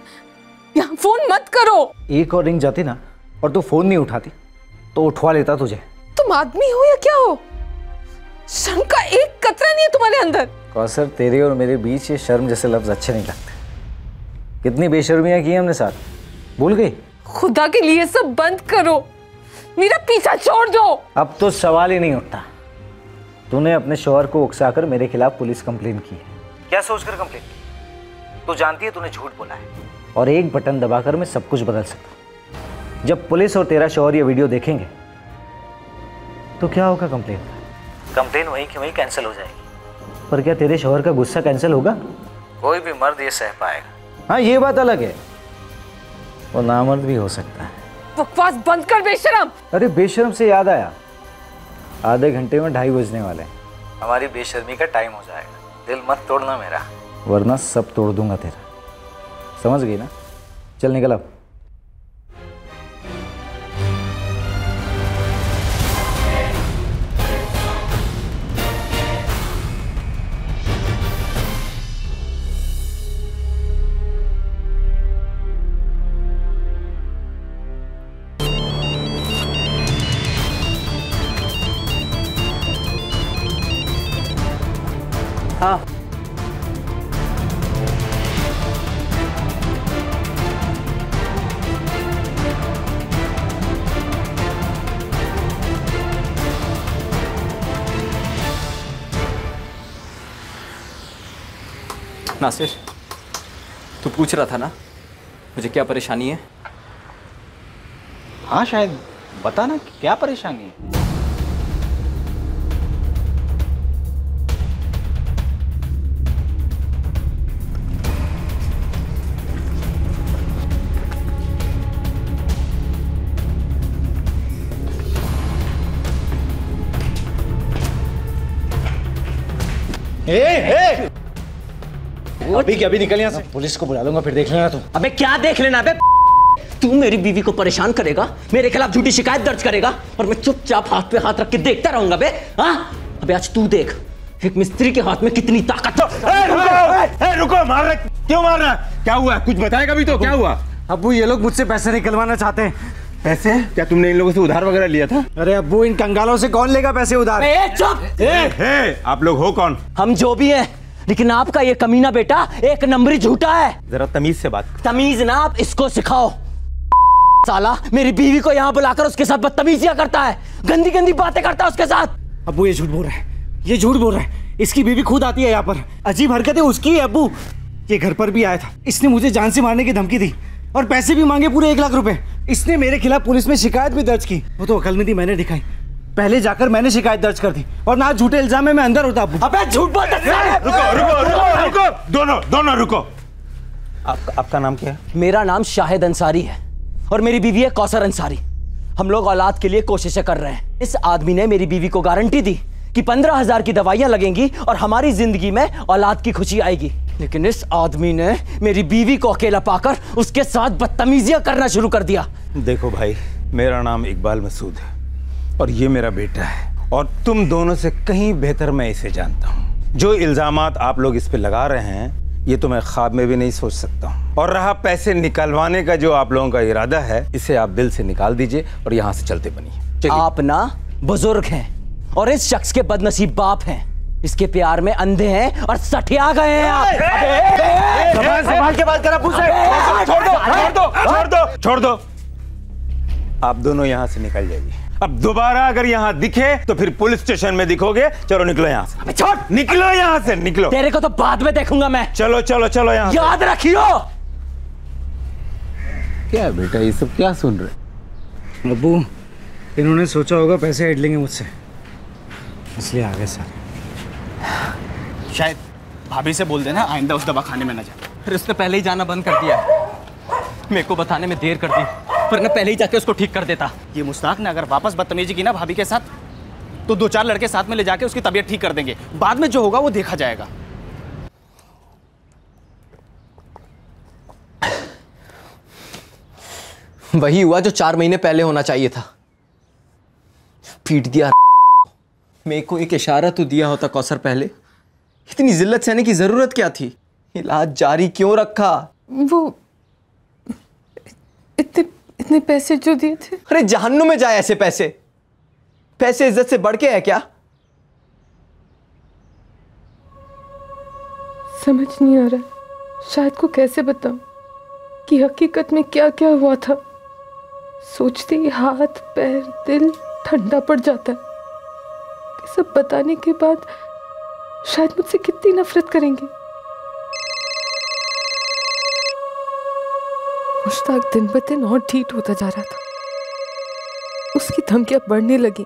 यहाँ फोन मत करो। एक और रिंग जाती ना और तू फोन नहीं उठाती तो उठवा लेता तुझे। तुम आदमी हो या क्या हो? शर्म का एक कतरा नहीं है तुम्हारे अंदर। कौसर, तेरे और मेरे बीच ये शर्म जैसे लफ्ज अच्छे नहीं लगते। कितनी बेशर्मियां की हमने साथ, भूल गई? खुदा के लिए सब बंद करो, मेरा पीछा छोड़ दो। अब तो सवाल ही नहीं उठता। तूने अपने शौहर को उकसाकर मेरे खिलाफ पुलिस कंप्लेन की है। क्या सोचकर कंप्लेन की? तू जानती है तूने झूठ बोला है, और एक बटन दबाकर मैं सब कुछ बदल सकता। जब पुलिस और तेरा शौहर ये वीडियो देखेंगे तो क्या होगा? कंप्लेन वहीं की वहीं कैंसिल हो जाएगी। पर क्या तेरे शौहर का गुस्सा कैंसिल होगा? कोई भी मर्द ये सह पाएगा। हाँ, ये बात अलग है, वो नामर्द भी हो सकता है। बकवास बंद कर बेशरम। अरे बेशरम से याद आया, आधे घंटे में 2:30 बजने वाले हैं। हमारी बेशर्मी का टाइम हो जाएगा। दिल मत तोड़ना मेरा, वरना सब तोड़ दूंगा तेरा। समझ गई ना? चल निकल अब। हाँ, नासिर, तू पूछ रहा था ना मुझे क्या परेशानी है? हाँ शायद, बता ना क्या परेशानी है। ए, अभी क्या, अभी निकल यहाँ से। पुलिस को बुला लूंगा, फिर देख लेना तुम। अबे क्या देख लेना बे? तू मेरी बीवी को परेशान करेगा, मेरे खिलाफ झूठी शिकायत दर्ज करेगा और मैं चुपचाप हाथ पे हाथ रख के देखता रहूंगा बे? हाँ, अबे आज तू देख एक मिस्त्री के हाथ में कितनी ताकत है। रुको, मार रहे क्यों? मार रहा है? क्या हुआ? कुछ बताएगा भी तो? क्या हुआ? अब्बू, ये लोग मुझसे पैसे निकलवाना चाहते हैं। पैसे? क्या तुमने इन लोगों से उधार वगैरह लिया था? अरे अब्बू, इन कंगालों से कौन लेगा पैसे उधार? चुप! आप लोग हो कौन? हम जो भी हैं, लेकिन आपका ये कमीना बेटा एक नंबरी झूठा है। जरा तमीज से बात। तमीज ना आप इसको सिखाओ। साला मेरी बीवी को यहाँ बुलाकर उसके साथ बदतमीजियां करता है, गंदी गंदी बातें करता है उसके साथ। अब्बू, ये झूठ बोल रहा है, ये झूठ बोल रहा है। इसकी बीवी खुद आती है यहाँ पर, अजीब हरकतें उसकी है। अब्बू, ये घर पर भी आया था, इसने मुझे जान से मारने की धमकी दी और पैसे भी मांगे, पूरे 1 लाख रुपए। इसने मेरे खिलाफ पुलिस में शिकायत भी दर्ज की। वो तो अकल में थी, मैंने दिखाई। पहले जाकर मैंने शिकायत दर्ज कर दी और ना झूठे इल्जाम में मैं अंदर होता। अबे झूठ बोलता है। रुको, दोनों रुको। आपका नाम क्या है? मेरा नाम शाहिद अंसारी है और मेरी बीवी है कौसर अंसारी। हम लोग औलाद के लिए कोशिशें कर रहे हैं। इस आदमी ने मेरी बीवी को गारंटी दी कि 15,000 की दवाइयां लगेंगी और हमारी जिंदगी में औलाद की खुशी आएगी, लेकिन इस आदमी ने मेरी बीवी को अकेला पाकर उसके साथ बदतमीजियां करना शुरू कर दिया। देखो भाई, मेरा नाम इकबाल मसूद है और ये मेरा बेटा है और तुम दोनों से कहीं बेहतर मैं इसे जानता हूँ। जो इल्जामात आप लोग इस पे लगा रहे हैं, ये तो मैं ख्वाब में भी नहीं सोच सकता हूँ। और रहा पैसे निकलवाने का जो आप लोगों का इरादा है, इसे आप दिल से निकाल दीजिए और यहाँ से चलते बनिए। आप ना बुजुर्ग हैं और इस शख्स के बदनसीब बाप हैं। इसके प्यार में अंधे हैं और सठिया गए हैं आप। संभाल के बात करा। छोड़ दो। आप दोनों यहाँ से निकल जाइए। अब दोबारा अगर यहाँ दिखे तो फिर पुलिस स्टेशन में दिखोगे। चलो निकलो यहाँ से। छोड़, निकलो यहाँ से, निकलो। तेरे को तो बाद में देखूंगा मैं। चलो यहाँ। याद रखियो। क्या बेटा, ये सब क्या सुन रहे? अब्बू, इन्होंने सोचा होगा पैसे ऐड लेंगे मुझसे, इसलिए आ गए सर। शायद भाभी से बोल देना आइंदा उस दवाखाने में न जाए। फिर उसने पहले ही जाना बंद कर दिया। मेरे को बताने में देर कर दी, वरना पहले ही जाके उसको ठीक कर देता। ये मुश्ताक ने अगर वापस बदतमीजी की ना भाभी के साथ, तो 2-4 लड़के साथ में ले जाके उसकी तबीयत ठीक कर देंगे। बाद में जो होगा वो देखा जाएगा। वही हुआ जो 4 महीने पहले होना चाहिए था। पीट दिया। मेरे को एक इशारा तो दिया होता कौसर पहले। इतनी जिल्लत सहने की जरूरत क्या थी? इलाज जारी क्यों रखा? वो इतने पैसे जो दिए थे। अरे जहन्नुम में जाए ऐसे पैसे। पैसे इज्जत से बढ़ के है क्या? समझ नहीं आ रहा शायद को कैसे बताऊं कि हकीकत में क्या क्या हुआ था। सोचते ही हाथ पैर दिल ठंडा पड़ जाता है कि सब बताने के बाद शायद मुझसे कितनी नफरत करेंगे। मुश्ताक दिन ब दिन और ठीक होता जा रहा था। उसकी धमकियां बढ़ने लगी,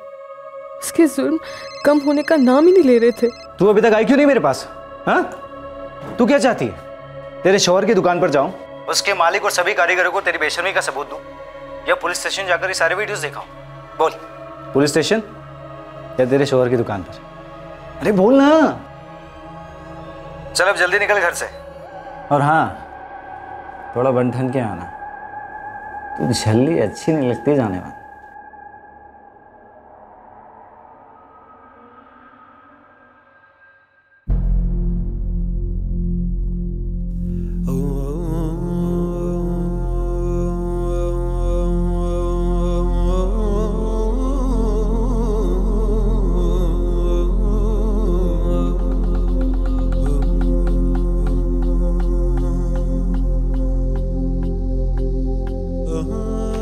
उसके जुर्म कम होने का नाम ही नहीं ले रहे थे। तू अभी तक आई क्यों नहीं मेरे पास? हाँ, तू क्या चाहती है? तेरे शौहर की दुकान पर जाऊं, उसके मालिक और सभी कारीगरों को तेरी बेशर्मी का सबूत दूं, या पुलिस स्टेशन जाकर ये सारे वीडियोस दिखाऊं? बोल। पुलिस स्टेशन या तेरे शौहर की दुकान पर? अरे बोल ना। चल अब जल्दी निकल घर से। और हाँ, थोड़ा बन ठन के आना। तू झल्ली अच्छी नहीं लगती जाने वाली।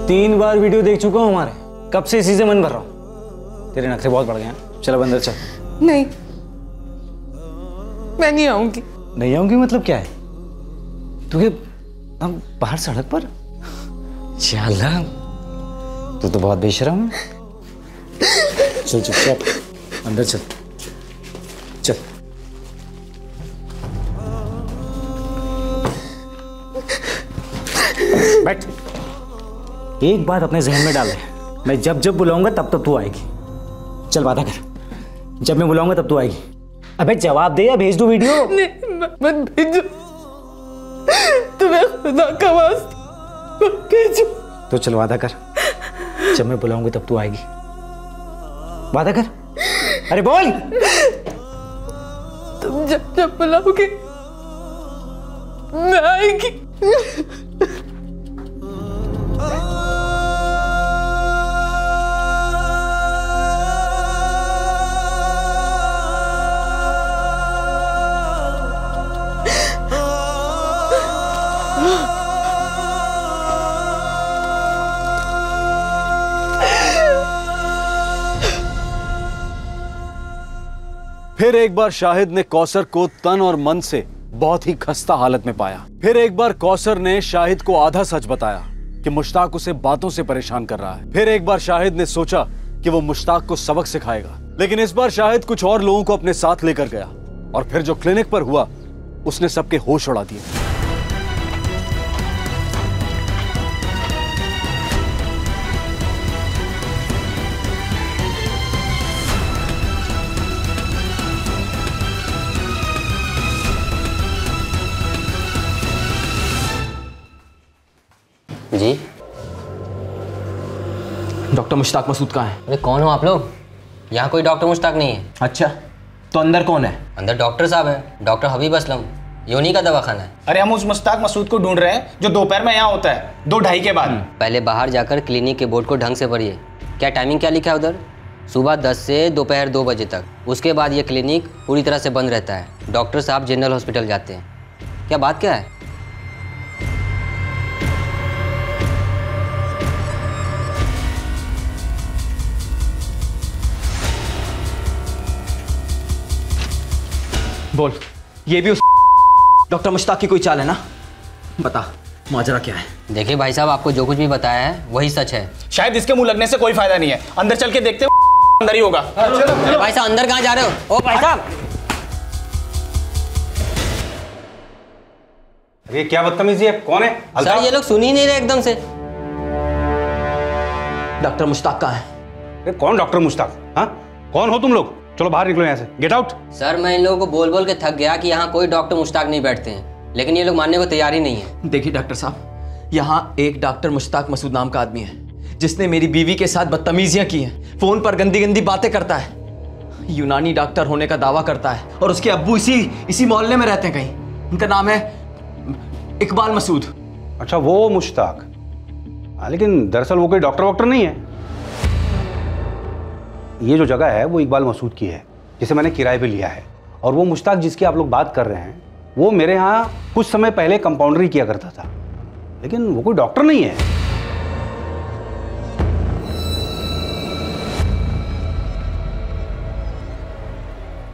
तीन बार वीडियो देख चुका हूँ हमारे, कब से इसी से मन भर रहा हूँ। तेरे नखरे बहुत बढ़ गए हैं। चलो अंदर चल। नहीं, मैं नहीं आऊंगी। नहीं आऊंगी मतलब क्या है? तुझे हम बाहर सड़क पर? चला, तू तो बहुत बेशरम है। चल चुपचाप अंदर चल। चल बैठ। एक बात अपने जहन में डाल ले, मैं जब जब बुलाऊंगा तब तब तू आएगी। चल वादा कर, जब मैं बुलाऊंगा तब तू आएगी। अबे जवाब दे या भेज दूं वीडियो? नहीं, मत भेजो। तुम्हें खुदा का वास्ता भेजो। तो चल वादा कर, जब मैं बुलाऊंगी तब तू आएगी। वादा कर, अरे बोल। तुम जब बुलाओगे मैं आएगी। फिर एक बार शाहिद ने कौसर को तन और मन से बहुत ही खस्ता हालत में पाया। फिर एक बार कौसर ने शाहिद को आधा सच बताया कि मुश्ताक उसे बातों से परेशान कर रहा है। फिर एक बार शाहिद ने सोचा कि वो मुश्ताक को सबक सिखाएगा, लेकिन इस बार शाहिद कुछ और लोगों को अपने साथ लेकर गया और फिर जो क्लिनिक पर हुआ उसने सबके होश उड़ा दिए। जी डॉक्टर मुश्ताक मसूद कहाँ है? अरे कौन हो आप लोग? यहाँ कोई डॉक्टर मुश्ताक नहीं है। अच्छा, तो अंदर कौन है? अंदर डॉक्टर साहब है, डॉक्टर हबीब असलम, ये उन्हीं का दवाखाना है। अरे हम उस मुश्ताक मसूद को ढूंढ रहे हैं जो दोपहर में यहाँ होता है 2-2:30 के बाद। पहले बाहर जाकर क्लिनिक के बोर्ड को ढंग से पढ़िए। क्या टाइमिंग क्या लिखा है उधर? सुबह 10 से दोपहर 2 बजे तक। उसके बाद ये क्लिनिक पूरी तरह से बंद रहता है। डॉक्टर साहब जनरल हॉस्पिटल जाते हैं। क्या बात क्या है? बोल, ये भी उस डॉक्टर मुश्ताक की कोई चाल है ना? बता माजरा क्या है? देखिए भाई साहब, आपको जो कुछ भी बताया है वही सच है। शायद इसके मुंह लगने से कोई फायदा नहीं है, अंदर चल के देखते अंदर ही होगा। भाई साहब अंदर कहाँ जा रहे हो? ओ भाई साहब, ये क्या बदतमीजी है? कौन है? सर ये लोग सुन ही नहीं रहे एकदम से। डॉक्टर मुश्ताक कहाँ है? अरे कौन डॉक्टर मुश्ताक? हाँ, कौन हो तुम लोग? चलो बाहर निकलो यहाँ से, गेट आउट। सर मैं इन लोगों को बोल बोल के थक गया कि यहाँ कोई डॉक्टर मुश्ताक नहीं बैठते हैं, लेकिन ये लोग मानने को तैयार ही नहीं है। देखिए डॉक्टर साहब, यहाँ एक डॉक्टर मुश्ताक मसूद नाम का आदमी है जिसने मेरी बीवी के साथ बदतमीजियां की हैं, फोन पर गंदी गंदी बातें करता है, यूनानी डॉक्टर होने का दावा करता है और उसके अब्बू इसी मोहल्ले में रहते हैं कहीं। उनका नाम है इकबाल मसूद। अच्छा वो मुश्ताक, लेकिन दरअसल वो कोई डॉक्टर वॉक्टर नहीं है। ये जो जगह है वो इकबाल मसूद की है जिसे मैंने किराए पे लिया है, और वो मुश्ताक जिसकी आप लोग बात कर रहे हैं वो मेरे यहाँ कुछ समय पहले कंपाउंडरी किया करता था, लेकिन वो कोई डॉक्टर नहीं है।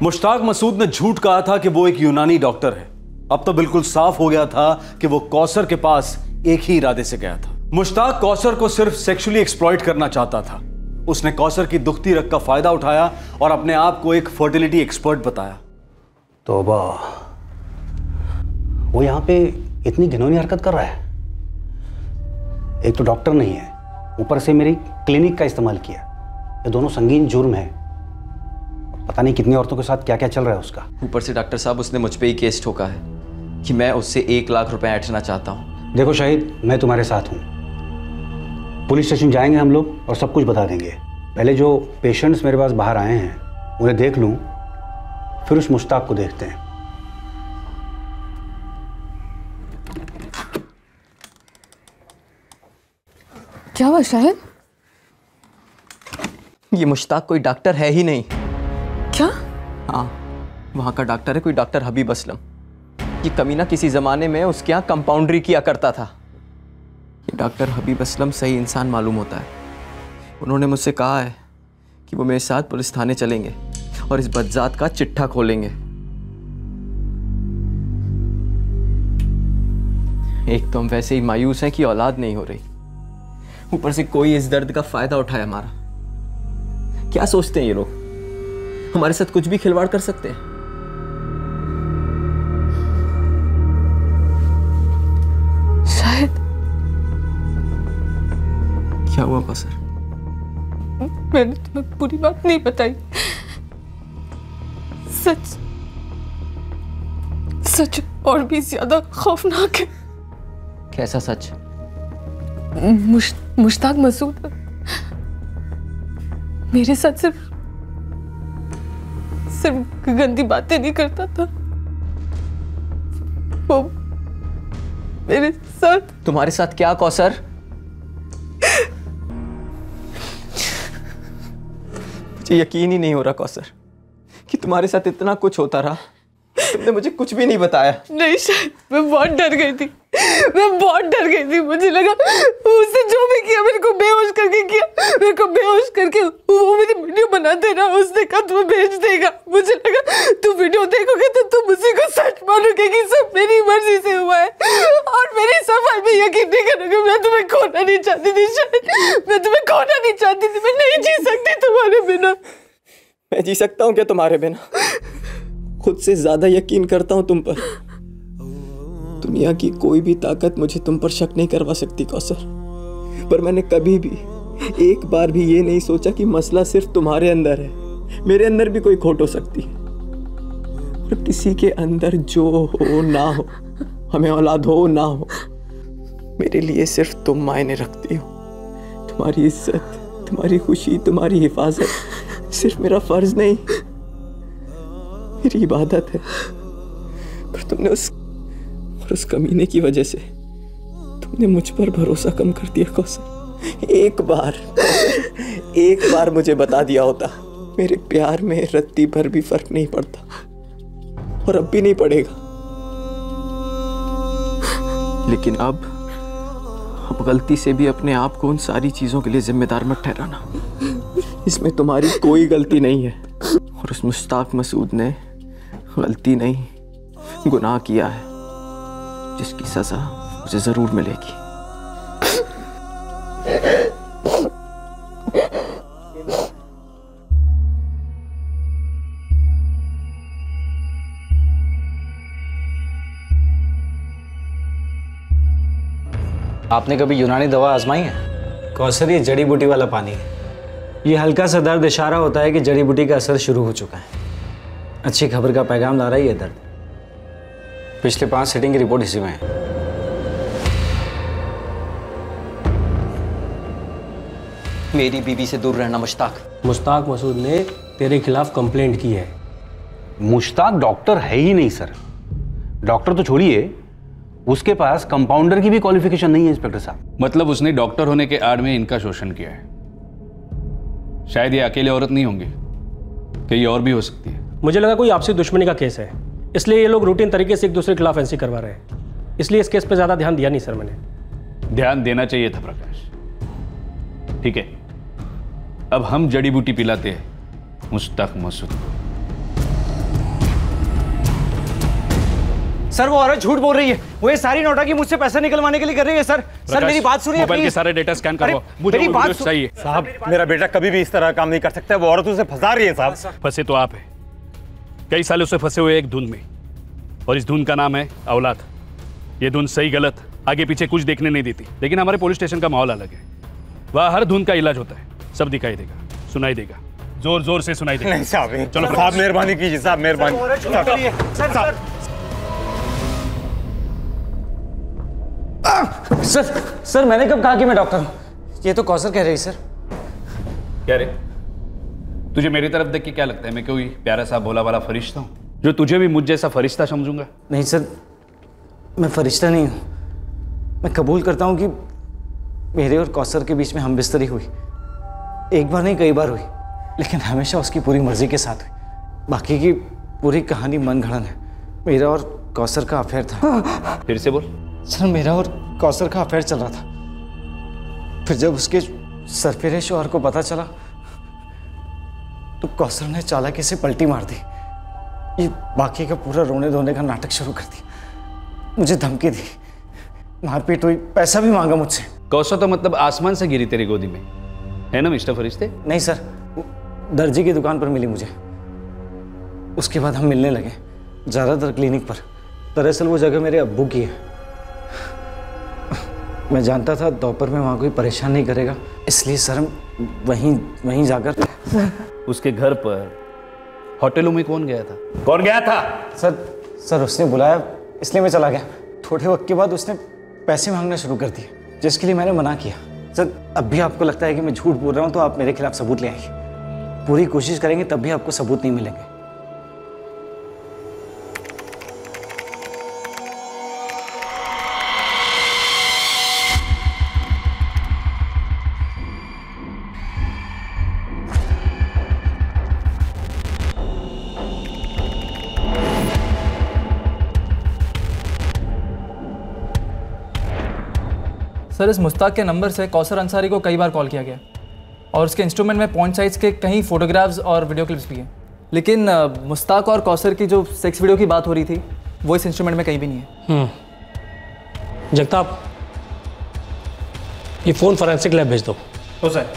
मुश्ताक मसूद ने झूठ कहा था कि वो एक यूनानी डॉक्टर है। अब तो बिल्कुल साफ हो गया था कि वो कौसर के पास एक ही इरादे से गया था। मुश्ताक कौसर को सिर्फ सेक्सुअली एक्सप्लॉइट करना चाहता था। उसने कौसर की दुखती रग का फायदा उठाया और अपने आप को एक फर्टिलिटी एक्सपर्ट बताया। तौबा, वो यहाँ पे इतनी घिनौनी हरकत कर रहा है। एक तो डॉक्टर नहीं है, ऊपर से मेरी क्लिनिक का इस्तेमाल किया। ये दोनों संगीन जुर्म है। पता नहीं कितनी औरतों के साथ क्या क्या चल रहा है उसका। ऊपर से डॉक्टर साहब उसने मुझ पे ही केस ठोका है कि मैं उससे 1 लाख रुपए ऐंठना चाहता हूँ। देखो शाहिद, मैं तुम्हारे साथ हूँ। पुलिस स्टेशन जाएंगे हम लोग और सब कुछ बता देंगे। पहले जो पेशेंट्स मेरे पास बाहर आए हैं उन्हें देख लूँ, फिर उस मुश्ताक को देखते हैं। क्या हुआ शाहिद? ये मुश्ताक कोई डॉक्टर है ही नहीं। क्या? हाँ, वहाँ का डॉक्टर है कोई डॉक्टर हबीब असलम। ये कमीना किसी ज़माने में उसके यहाँ कंपाउंडरी किया करता था। ये डॉक्टर हबीब असलम सही इंसान मालूम होता है। उन्होंने मुझसे कहा है कि वो मेरे साथ पुलिस थाने चलेंगे और इस बदजात का चिट्ठा खोलेंगे। एक तो हम वैसे ही मायूस हैं कि औलाद नहीं हो रही, ऊपर से कोई इस दर्द का फायदा उठाए हमारा। क्या सोचते हैं ये लोग, हमारे साथ कुछ भी खिलवाड़ कर सकते हैं? शायद। क्या हुआ कौसर? मैंने तुम्हें पूरी बात नहीं बताई। सच सच और भी ज्यादा खौफनाक है। कैसा सच? मुश्ताक मसूद मेरे साथ सिर्फ गंदी बातें नहीं करता था, वो मेरे साथ। तुम्हारे साथ क्या कौसर? मुझे यकीन ही नहीं हो रहा कौसर कि तुम्हारे साथ इतना कुछ होता रहा। तुमने मुझे कुछ भी नहीं बताया। नहीं शायद मैं बहुत डर गई थी, मैं बहुत डर गई थी। मुझे लगा उसने जो भी किया मेरे को बेहोश करके किया, मेरे को बेहोश करके वो मेरी वीडियो बना देना, उसने कहा तुम्हें भेज देगा। मुझे लगा तुम वीडियो देखोगे तो तुम उसी को सच मानोगे कि सब मेरी मर्जी से हुआ है और मेरी सफाई में यकीन नहीं करोगे। मैं तुम्हें खोना नहीं चाहती थी शायद, मैं तुम्हें खोना नहीं चाहती थी। मैं नहीं जी सकती तुम्हारे बिना। मैं जी सकता हूँ क्या तुम्हारे बिना? खुद से ज्यादा यकीन करता हूँ तुम पर। दुनिया की कोई भी ताकत मुझे तुम पर शक नहीं करवा सकती कौसर, पर मैंने कभी भी एक बार भी ये नहीं सोचा कि मसला सिर्फ तुम्हारे अंदर है। मेरे अंदर भी कोई खोट हो सकती है, और किसी के अंदर जो हो ना हो, हमें औलाद हो ना हो, मेरे लिए सिर्फ तुम मायने रखती हो। तुम्हारी इज्जत, तुम्हारी खुशी, तुम्हारी हिफाजत सिर्फ मेरा फर्ज नहीं, मेरी इबादत है। पर तुमने उस कमीने की वजह से तुमने मुझ पर भरोसा कम कर दिया कौसर। एक बार मुझे बता दिया होता, मेरे प्यार में रत्ती भर भी फर्क नहीं पड़ता, और अब भी नहीं पड़ेगा। लेकिन अब गलती से भी अपने आप को उन सारी चीजों के लिए जिम्मेदार मत ठहराना। इसमें तुम्हारी कोई गलती नहीं है, और उस मुश्ताक मसूद ने गलती नहीं, गुनाह किया है, जिसकी सजा मुझे जरूर मिलेगी। आपने कभी यूनानी दवा आजमाई है? कौसर, ये जड़ी बूटी वाला पानी है। ये हल्का सा दर्द इशारा होता है कि जड़ी बूटी का असर शुरू हो चुका है। अच्छी खबर का पैगाम ला रहा है ये दर्द। पिछले 5 सीटिंग की रिपोर्ट इसी में है। मेरी बीवी से दूर रहना मुश्ताक। मुश्ताक मसूद ने तेरे खिलाफ कंप्लेंट की है। मुश्ताक डॉक्टर है ही नहीं सर। डॉक्टर तो छोड़िए, उसके पास कंपाउंडर की भी क्वालिफिकेशन नहीं है इंस्पेक्टर साहब। मतलब उसने डॉक्टर होने के आड़ में इनका शोषण किया है। शायद ये अकेले औरत नहीं होंगी, कहीं और भी हो सकती है। मुझे लगा कोई आपसी दुश्मनी का केस है, इसलिए ये लोग रूटीन तरीके से एक दूसरे के खिलाफ एनसी करवा रहे हैं। इसलिए इस केस पे ज्यादा ध्यान दिया नहीं सर मैंने। ध्यान देना चाहिए था प्रकाश। ठीक है, अब हम जड़ी बूटी पिलाते हैं मुश्ताक मसूद को। सर वो औरत झूठ बोल रही है। वो ये सारी नौटंकी मुझसे पैसा निकलवाने के लिए कर रही है। सर मेरी बात सुनिए। मोबाइल के सारे डेटा स्कैन करो। मेरी बात चाहिए साहब। मेरा बेटा कभी भी इस तरह काम नहीं कर सकता। वो औरत उसे फंसा रही है साहब। फंसे तो आप है, कई सालों से फंसे हुए एक धुन में, और इस धुन का नाम है औलाद। ये धुन सही गलत आगे पीछे कुछ देखने नहीं देती, लेकिन हमारे पुलिस स्टेशन का माहौल अलग है। वहाँ हर धुन का इलाज होता है, सब दिखाई देगा, सुनाई देगा, जोर जोर से सुनाई देगा। नहीं साहब, चलो साहब मेहरबानी कीजिए साहब, मेहरबानी। सर मैंने कब कहा कि मैं डॉक्टर हूं? ये तो कौसर कह रही सर। क्या रे, तुझे मेरी तरफ देख के क्या लगता है मैं कोई प्यारा सा भोला वाला फरिश्ता हूं जो तुझे भी मुझ जैसा फरिश्ता समझूंगा? नहीं सर, मैं फरिश्ता नहीं हूं। मैं कबूल करता हूं कि मेरे और कौसर के बीच में हम बिस्तरी हुई। एक बार नहीं, कई बार हुई, लेकिन हमेशा उसकी पूरी मर्जी के साथ हुई। बाकी की पूरी कहानी मनगढ़ंत है। मेरा और कौसर का अफेयर था। फिर से बोल। सर मेरा और कौसर का अफेयर चल रहा था। फिर जब उसके सरफिरे शौहर को पता चला तो कौसर ने चालाकी से पलटी मार दी। ये बाकी का पूरा रोने धोने का नाटक शुरू कर दिया। मुझे धमकी दी, मारपीट हुई, पैसा भी मांगा मुझसे। कौसर तो मतलब आसमान से गिरी तेरी गोदी में, है ना मिस्टर फरिश्ते? नहीं सर, दर्जी की दुकान पर मिली मुझे। उसके बाद हम मिलने लगे, ज़्यादातर क्लिनिक पर। दरअसल वो जगह मेरे अब्बू की है। मैं जानता था दोपहर में वहाँ कोई परेशान नहीं करेगा, इसलिए सर वहीं जाकर। उसके घर पर होटलों में कौन गया था? कौन गया था? सर उसने बुलाया, इसलिए मैं चला गया। थोड़े वक्त के बाद उसने पैसे मांगना शुरू कर दिए, जिसके लिए मैंने मना किया। सर, अब भी आपको लगता है कि मैं झूठ बोल रहा हूँ तो आप मेरे खिलाफ सबूत ले आइए। पूरी कोशिश करेंगे तब भी आपको सबूत नहीं मिलेंगे। सर, इस मुश्ताक के नंबर से कौसर अंसारी को कई बार कॉल किया गया और उसके इंस्ट्रूमेंट में पॉइंट साइज के कई फोटोग्राफ्स और वीडियो क्लिप्स भी हैं, लेकिन मुश्ताक और कौसर की जो सेक्स वीडियो की बात हो रही थी वो इस इंस्ट्रूमेंट में कहीं भी नहीं है। जगताप, ये फ़ोन फॉरेंसिक लैब भेज दो। तो सर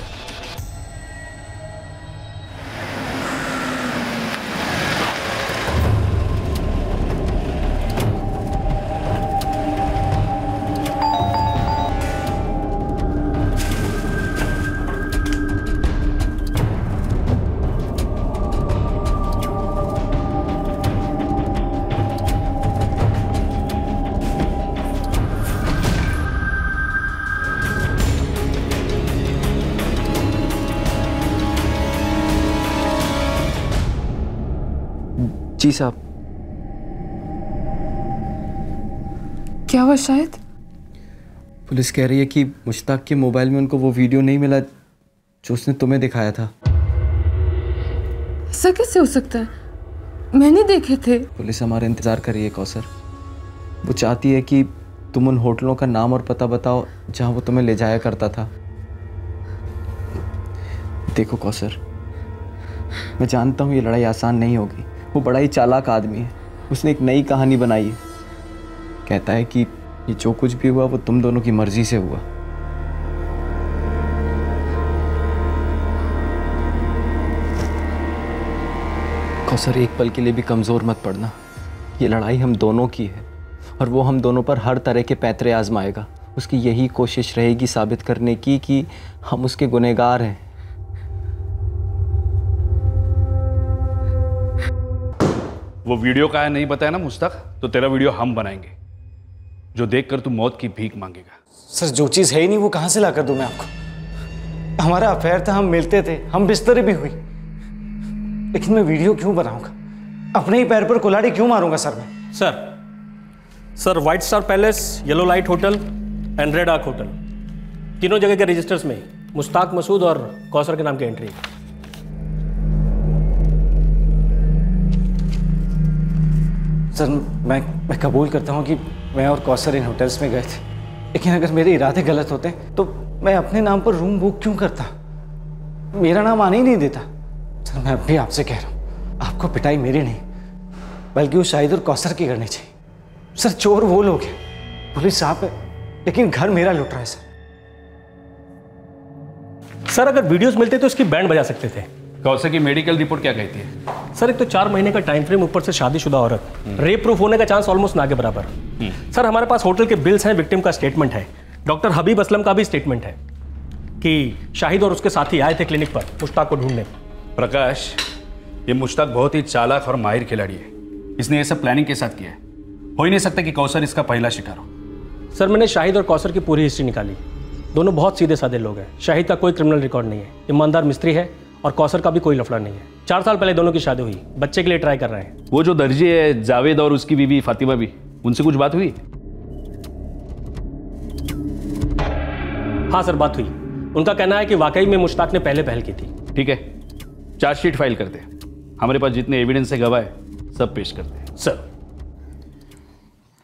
जी साहब। क्या हुआ शाहिद? पुलिस कह रही है कि मुश्ताक के मोबाइल में उनको वो वीडियो नहीं मिला जो उसने तुम्हें दिखाया था। ऐसा कैसे हो सकता है? मैंने देखे थे। पुलिस हमारा इंतजार कर रही है कौसर। वो चाहती है कि तुम उन होटलों का नाम और पता बताओ जहां वो तुम्हें ले जाया करता था। देखो कौसर, मैं जानता हूँ ये लड़ाई आसान नहीं होगी। वो बड़ा ही चालाक आदमी है। उसने एक नई कहानी बनाई है। कहता है कि ये जो कुछ भी हुआ वो तुम दोनों की मर्जी से हुआ। कौसर, एक पल के लिए भी कमज़ोर मत पड़ना। ये लड़ाई हम दोनों की है और वो हम दोनों पर हर तरह के पैंतरे आजमाएगा। उसकी यही कोशिश रहेगी साबित करने की कि हम उसके गुनहगार हैं। वो वीडियो का है नहीं बताया ना मुश्ताक, तो तेरा वीडियो हम बनाएंगे जो देखकर तू मौत की भीख मांगेगा। सर, जो चीज़ है ही नहीं वो कहाँ से ला कर दूँ मैं आपको? हमारा अफेयर था, हम मिलते थे, हम बिस्तरे भी हुई, लेकिन मैं वीडियो क्यों बनाऊंगा? अपने ही पैर पर कुल्हाड़ी क्यों मारूंगा सर में? Sir white star palace, yellow light hotel and red arc hotel, तीनों जगह के रजिस्टर्स में मुश्ताक मसूद और कौसर के नाम की एंट्री। सर, मैं कबूल करता हूँ कि मैं और कौसर इन होटल्स में गए थे, लेकिन अगर मेरे इरादे गलत होते तो मैं अपने नाम पर रूम बुक क्यों करता? मेरा नाम आने ही नहीं देता। सर, मैं अब भी आपसे कह रहा हूँ, आपको पिटाई मेरी नहीं बल्कि उस शाहिद और कौसर की करनी चाहिए। सर, चोर वो लोग हैं, पुलिस आप है, लेकिन घर मेरा लुट रहा है। सर, अगर वीडियोस मिलते तो उसकी बैंड बजा सकते थे। कौसर की मेडिकल रिपोर्ट क्या कहती है? सर, एक तो 4 महीने का टाइम फ्रेम, ऊपर से शादीशुदा औरत, रेप प्रूफ होने का चांस ऑलमोस्ट ना के बराबर। सर, हमारे पास होटल के बिल्स हैं, विक्टिम का स्टेटमेंट है, डॉक्टर हबीब असलम का भी स्टेटमेंट है कि शाहिद और उसके साथी आए थे क्लिनिक पर मुश्ताक को ढूंढने। प्रकाश, ये मुश्ताक बहुत ही चालाक और माहिर खिलाड़ी है। इसने ये सब प्लानिंग के साथ किया है। हो ही नहीं सकता कि कौसर इसका पहला शिकार हो। सर, मैंने शाहिद और कौसर की पूरी हिस्ट्री निकाली। दोनों बहुत सीधे साधे लोग हैं। शाहिद का कोई क्रिमिनल रिकॉर्ड नहीं है, ईमानदार मिस्त्री है, और कौसर का भी कोई लफड़ा नहीं है। 4 साल पहले दोनों की शादी हुई, बच्चे के लिए ट्राई कर रहे हैं। वो जो दर्जी है जावेद और उसकी बीवी फातिमा भी, उनसे कुछ बात हुई? हाँ सर, बात हुई। उनका कहना है कि वाकई में मुश्ताक ने पहले पहल की थी। ठीक है, चार्जशीट फाइल करते हैं। हमारे पास जितने एविडेंस है, गवाह है, सब पेश करते हैं। सर,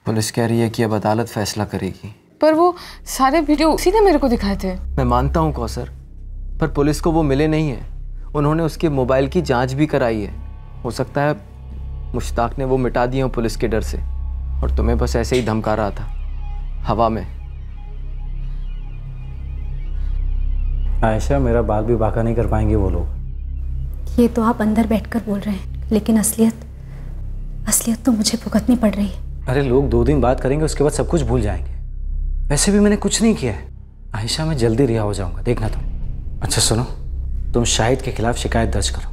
पुलिस कह रही है कि अब अदालत फैसला करेगी। पर वो सारे वीडियो उसी ने मेरे को दिखाए थे। मैं मानता हूँ कौसर, पर पुलिस को वो मिले नहीं है। उन्होंने उसके मोबाइल की जांच भी कराई है। हो सकता है मुश्ताक ने वो मिटा दिए हो पुलिस के डर से, और तुम्हें बस ऐसे ही धमका रहा था हवा में। आयशा, मेरा बाल भी बाका नहीं कर पाएंगे वो लोग। ये तो आप अंदर बैठकर बोल रहे हैं, लेकिन असलियत तो मुझे भुगतनी पड़ रही है। अरे, लोग 2 दिन बात करेंगे, उसके बाद सब कुछ भूल जाएंगे। वैसे भी मैंने कुछ नहीं किया है। आयशा, मैं जल्दी रिहा हो जाऊंगा, देखना तुम। अच्छा सुनो, तुम शाहिद के खिलाफ शिकायत दर्ज करो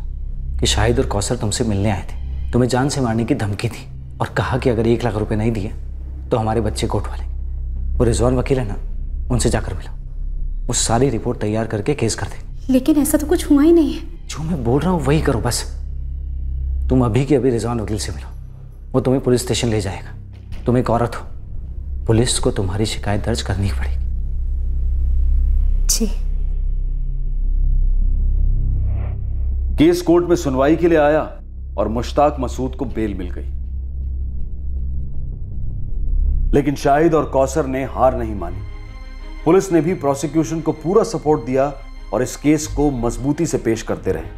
कि शाहिद और कौसर तुमसे मिलने आए थे, तुम्हें जान से मारने की धमकी थी। और कहा कि अगर 1 लाख रुपए नहीं दिए तो हमारे बच्चे को उठवा लेंगे। वो रिजवान वकील है ना, उनसे जाकर मिलो, वो सारी रिपोर्ट तैयार करके केस कर दे। लेकिन ऐसा तो कुछ हुआ ही नहीं है। जो मैं बोल रहा हूँ वही करो बस। तुम अभी के अभी रिजवान वकील से मिलो, वो तुम्हें पुलिस स्टेशन ले जाएगा। तुम एक औरत हो, पुलिस को तुम्हारी शिकायत दर्ज करनी पड़ेगी। जी। केस कोर्ट में सुनवाई के लिए आया और मुश्ताक मसूद को बेल मिल गई, लेकिन शाहिद और कौसर ने हार नहीं मानी। पुलिस ने भी प्रोसिक्यूशन को पूरा सपोर्ट दिया और इस केस को मजबूती से पेश करते रहे।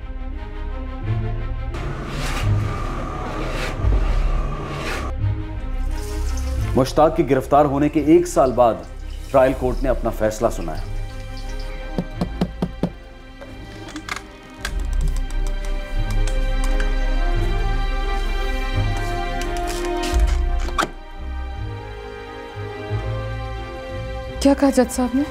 मुश्ताक के गिरफ्तार होने के 1 साल बाद ट्रायल कोर्ट ने अपना फैसला सुनाया। क्या कहा जज साहब ने?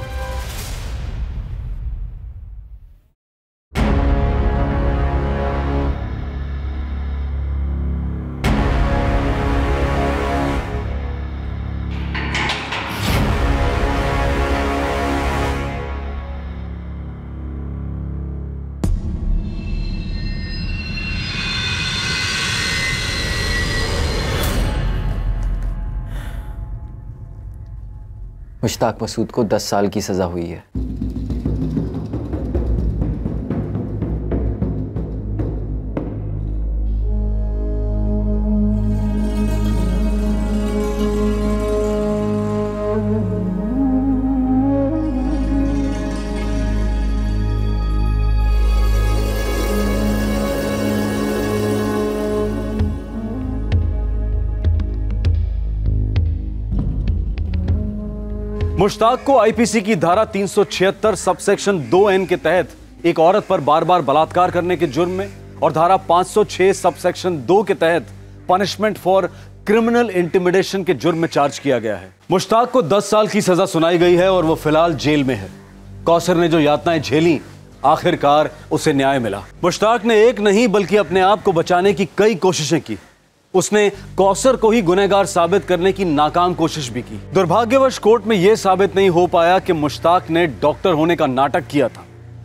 मुश्ताक मसूद को 10 साल की सजा हुई है। मुश्ताक को आईपीसी की धारा 376 सबसेक्शन 2N के तहत एक औरत पर बार बार बलात्कार करने के जुर्म में और धारा 506 सबसेक्शन 2 के तहत पनिशमेंट फॉर क्रिमिनल इंटिमिडेशन के जुर्म में चार्ज किया गया है। मुश्ताक को 10 साल की सजा सुनाई गई है और वो फिलहाल जेल में है। कौसर ने जो यातनाएं झेली, आखिरकार उसे न्याय मिला। मुश्ताक ने एक नहीं बल्कि अपने आप को बचाने की कई कोशिशें की। उसने कौसर को ही गुनहगार साबित करने की नाकाम कोशिश भी की। दुर्भाग्यवश कोर्ट में यह साबित नहीं हो पाया कि मुश्ताक ने डॉक्टर होने का नाटक किया था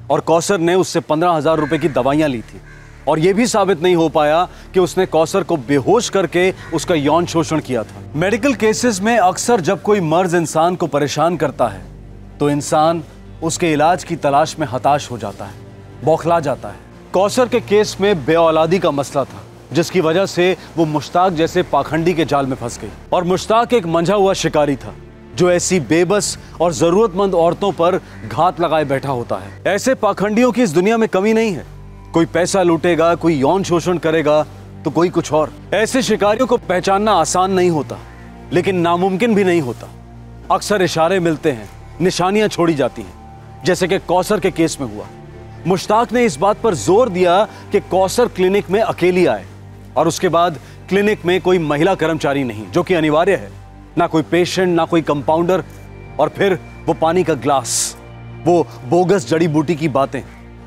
और कौसर ने उससे 15,000 रुपए की दवाइयां ली थी। और यह भी साबित नहीं हो पाया कि उसने कौसर को बेहोश करके उसका यौन शोषण किया था। मेडिकल केसेस में अक्सर जब कोई मर्ज इंसान को परेशान करता है तो इंसान उसके इलाज की तलाश में हताश हो जाता है, बौखला जाता है। कौसर के केस में बेऔलादी का मसला था, जिसकी वजह से वो मुश्ताक जैसे पाखंडी के जाल में फंस गई। और मुश्ताक एक मंझा हुआ शिकारी था जो ऐसी बेबस और जरूरतमंद औरतों पर घात लगाए बैठा होता है। ऐसे पाखंडियों की इस दुनिया में कमी नहीं है। कोई पैसा लूटेगा, कोई यौन शोषण करेगा तो कोई कुछ और। ऐसे शिकारियों को पहचानना आसान नहीं होता, लेकिन नामुमकिन भी नहीं होता। अक्सर इशारे मिलते हैं, निशानियां छोड़ी जाती हैं, जैसे कि कौसर के केस में हुआ। मुश्ताक ने इस बात पर जोर दिया कि कौसर क्लिनिक में अकेली आए और उसके बाद क्लिनिक में कोई महिला कर्मचारी नहीं, जो कि अनिवार्य है, ना कोई पेशेंट, ना कोई कंपाउंडर, और फिर वो पानी का ग्लास, वो बोगस जड़ी बूटी की बातें।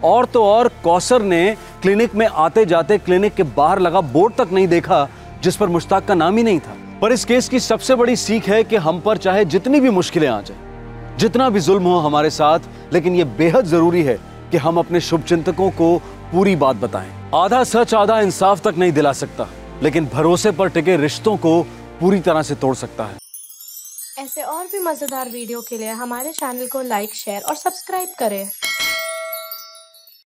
और तो और कौसर ने क्लिनिक में आते जाते क्लिनिक के बाहर लगा बोर्ड तक नहीं देखा जिस पर मुश्ताक का नाम ही नहीं था। पर इस केस की सबसे बड़ी सीख है कि हम पर चाहे जितनी भी मुश्किलें आ जाए, जितना भी जुल्म हो हमारे साथ, लेकिन यह बेहद जरूरी है कि हम अपने शुभचिंतकों को पूरी बात बताएं। आधा सच आधा इंसाफ तक नहीं दिला सकता, लेकिन भरोसे पर टिके रिश्तों को पूरी तरह से तोड़ सकता है। ऐसे और भी मजेदार वीडियो के लिए हमारे चैनल को लाइक, शेयर और सब्सक्राइब करें।